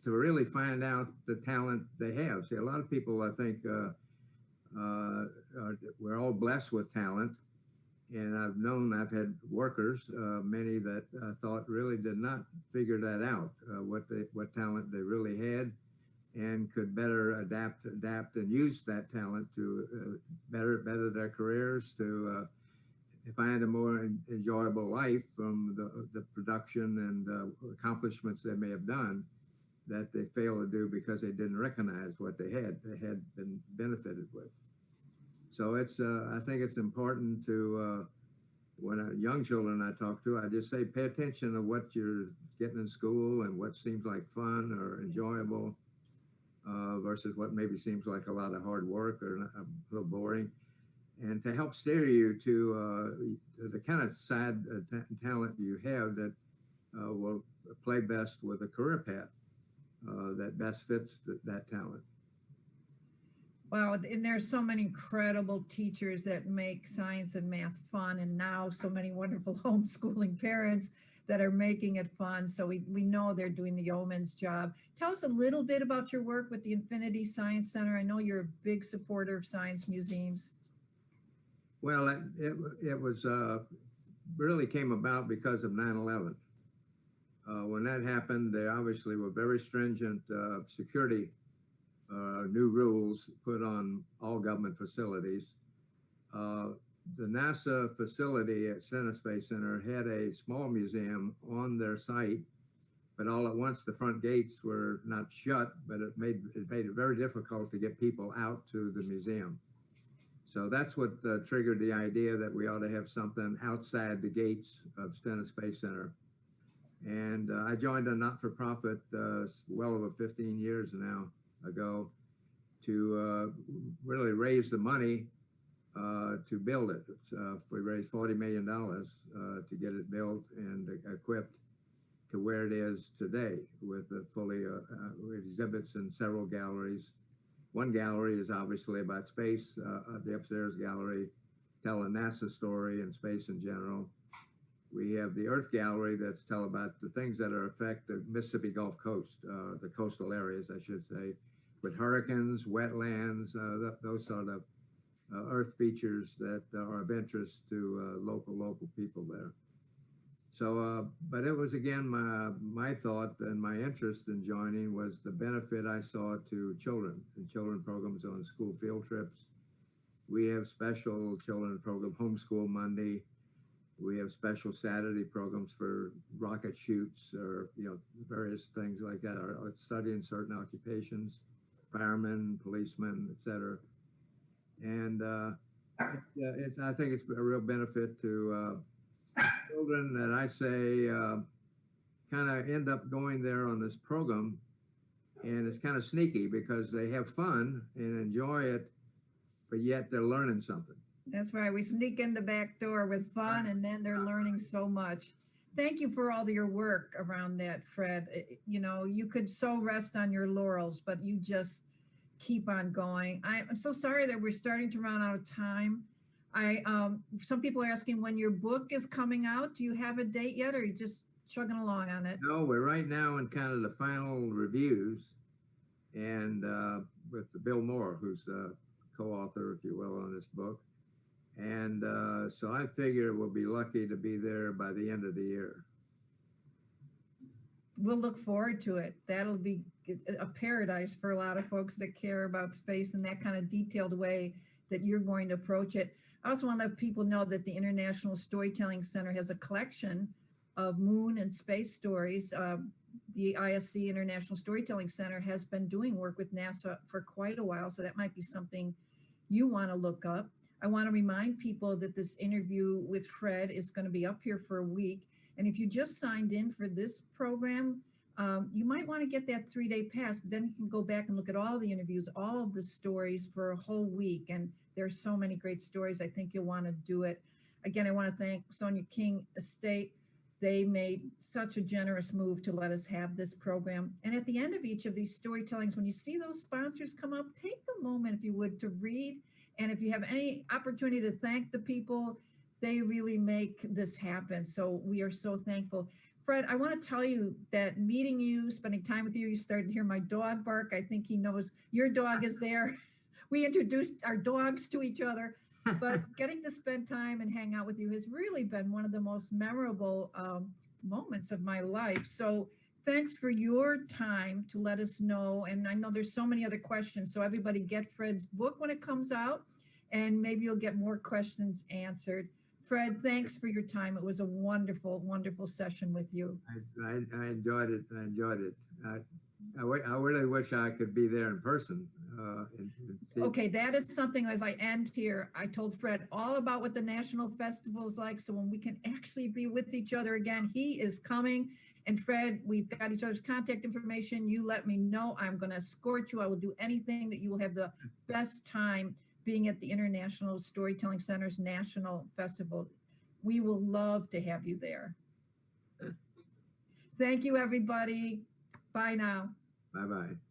really find out the talent they have. See, a lot of people, I think, we're all blessed with talent, and I've had workers, many that I thought really did not figure that out, what talent they really had, and could better adapt and use that talent to better their careers, to find a more enjoyable life from the production and accomplishments they may have done that they failed to do because they didn't recognize what they had been benefited with. So I think it's important to, when young children I talk to, I just say, pay attention to what you're getting in school and what seems like fun or enjoyable, versus what maybe seems like a lot of hard work or a little boring, and to help steer you to the kind of side talent you have that will play best with a career path that best fits that talent. Wow, and there's so many incredible teachers that make science and math fun, and now so many wonderful homeschooling parents that are making it fun. So we know they're doing the yeoman's job. Tell us a little bit about your work with the Infinity Science Center. I know you're a big supporter of science museums. Well, it was really came about because of 9/11. When that happened, there obviously were very stringent security new rules put on all government facilities. The NASA facility at Center Space Center had a small museum on their site, but all at once the front gates were not shut, but it made it very difficult to get people out to the museum. So that's what triggered the idea that we ought to have something outside the gates of Center Space Center. And I joined a not-for-profit well over 15 years now ago to really raise the money to build it. We raised $40 million to get it built and equipped to where it is today, with fully exhibits in several galleries. One gallery is obviously about space. The upstairs gallery tell a NASA story and space in general. We have the Earth Gallery that's tell about the things that are affect the Mississippi Gulf Coast, the coastal areas, I should say, with hurricanes, wetlands, those sort of Earth features that are of interest to local people there. So, but it was again my thought and my interest in joining was the benefit I saw to children and children programs on school field trips. We have special children program, Homeschool Monday. We have special Saturday programs for rocket shoots or various things like that, or studying certain occupations, firemen, policemen, etc. And I think it's a real benefit to children that I say kind of end up going there on this program, and it's kind of sneaky because they have fun and enjoy it, but yet they're learning something. That's right. We sneak in the back door with fun, and then they're learning so much. Thank you for all your work around that, Fred. You could so rest on your laurels, but you just keep on going. I'm so sorry that we're starting to run out of time. Some people are asking when your book is coming out. Do you have a date yet, or are you just chugging along on it? No, we're right now in kind of the final reviews, and with Bill Moore, who's a co-author, if you will, on this book. And so I figure we'll be lucky to be there by the end of the year. We'll look forward to it. That'll be a paradise for a lot of folks that care about space in that kind of detailed way that you're going to approach it. I also want to let people know that the International Storytelling Center has a collection of moon and space stories. The ISC International Storytelling Center has been doing work with NASA for quite a while, so that might be something you want to look up. I want to remind people that this interview with Fred is going to be up here for a week. And if you just signed in for this program, you might want to get that 3-day pass, but then you can go back and look at all the interviews, all of the stories for a whole week. And there's so many great stories. I think you'll want to do it. Again, I want to thank Sonia King Estate. They made such a generous move to let us have this program. And at the end of each of these storytellings, when you see those sponsors come up, take a moment, if you would, to read. And if you have any opportunity to thank the people, they really make this happen. So we are so thankful. Fred, I want to tell you that meeting you, spending time with you, you started to hear my dog bark. I think he knows your dog is there. We introduced our dogs to each other. But getting to spend time and hang out with you has really been one of the most memorable moments of my life. So thanks for your time to let us know. And I know there's so many other questions. So everybody get Fred's book when it comes out, and maybe you'll get more questions answered. Fred, thanks for your time. It was a wonderful, wonderful session with you. I enjoyed it. I enjoyed it. I really wish I could be there in person. And see. Okay, that is something, as I end here, I told Fred all about what the National Festival is like. So when we can actually be with each other again, he is coming. And Fred, we've got each other's contact information. You let me know. I'm going to escort you. I will do anything that you will have the best time being at the International Storytelling Center's National Festival. We will love to have you there. Thank you, everybody. Bye now. Bye-bye.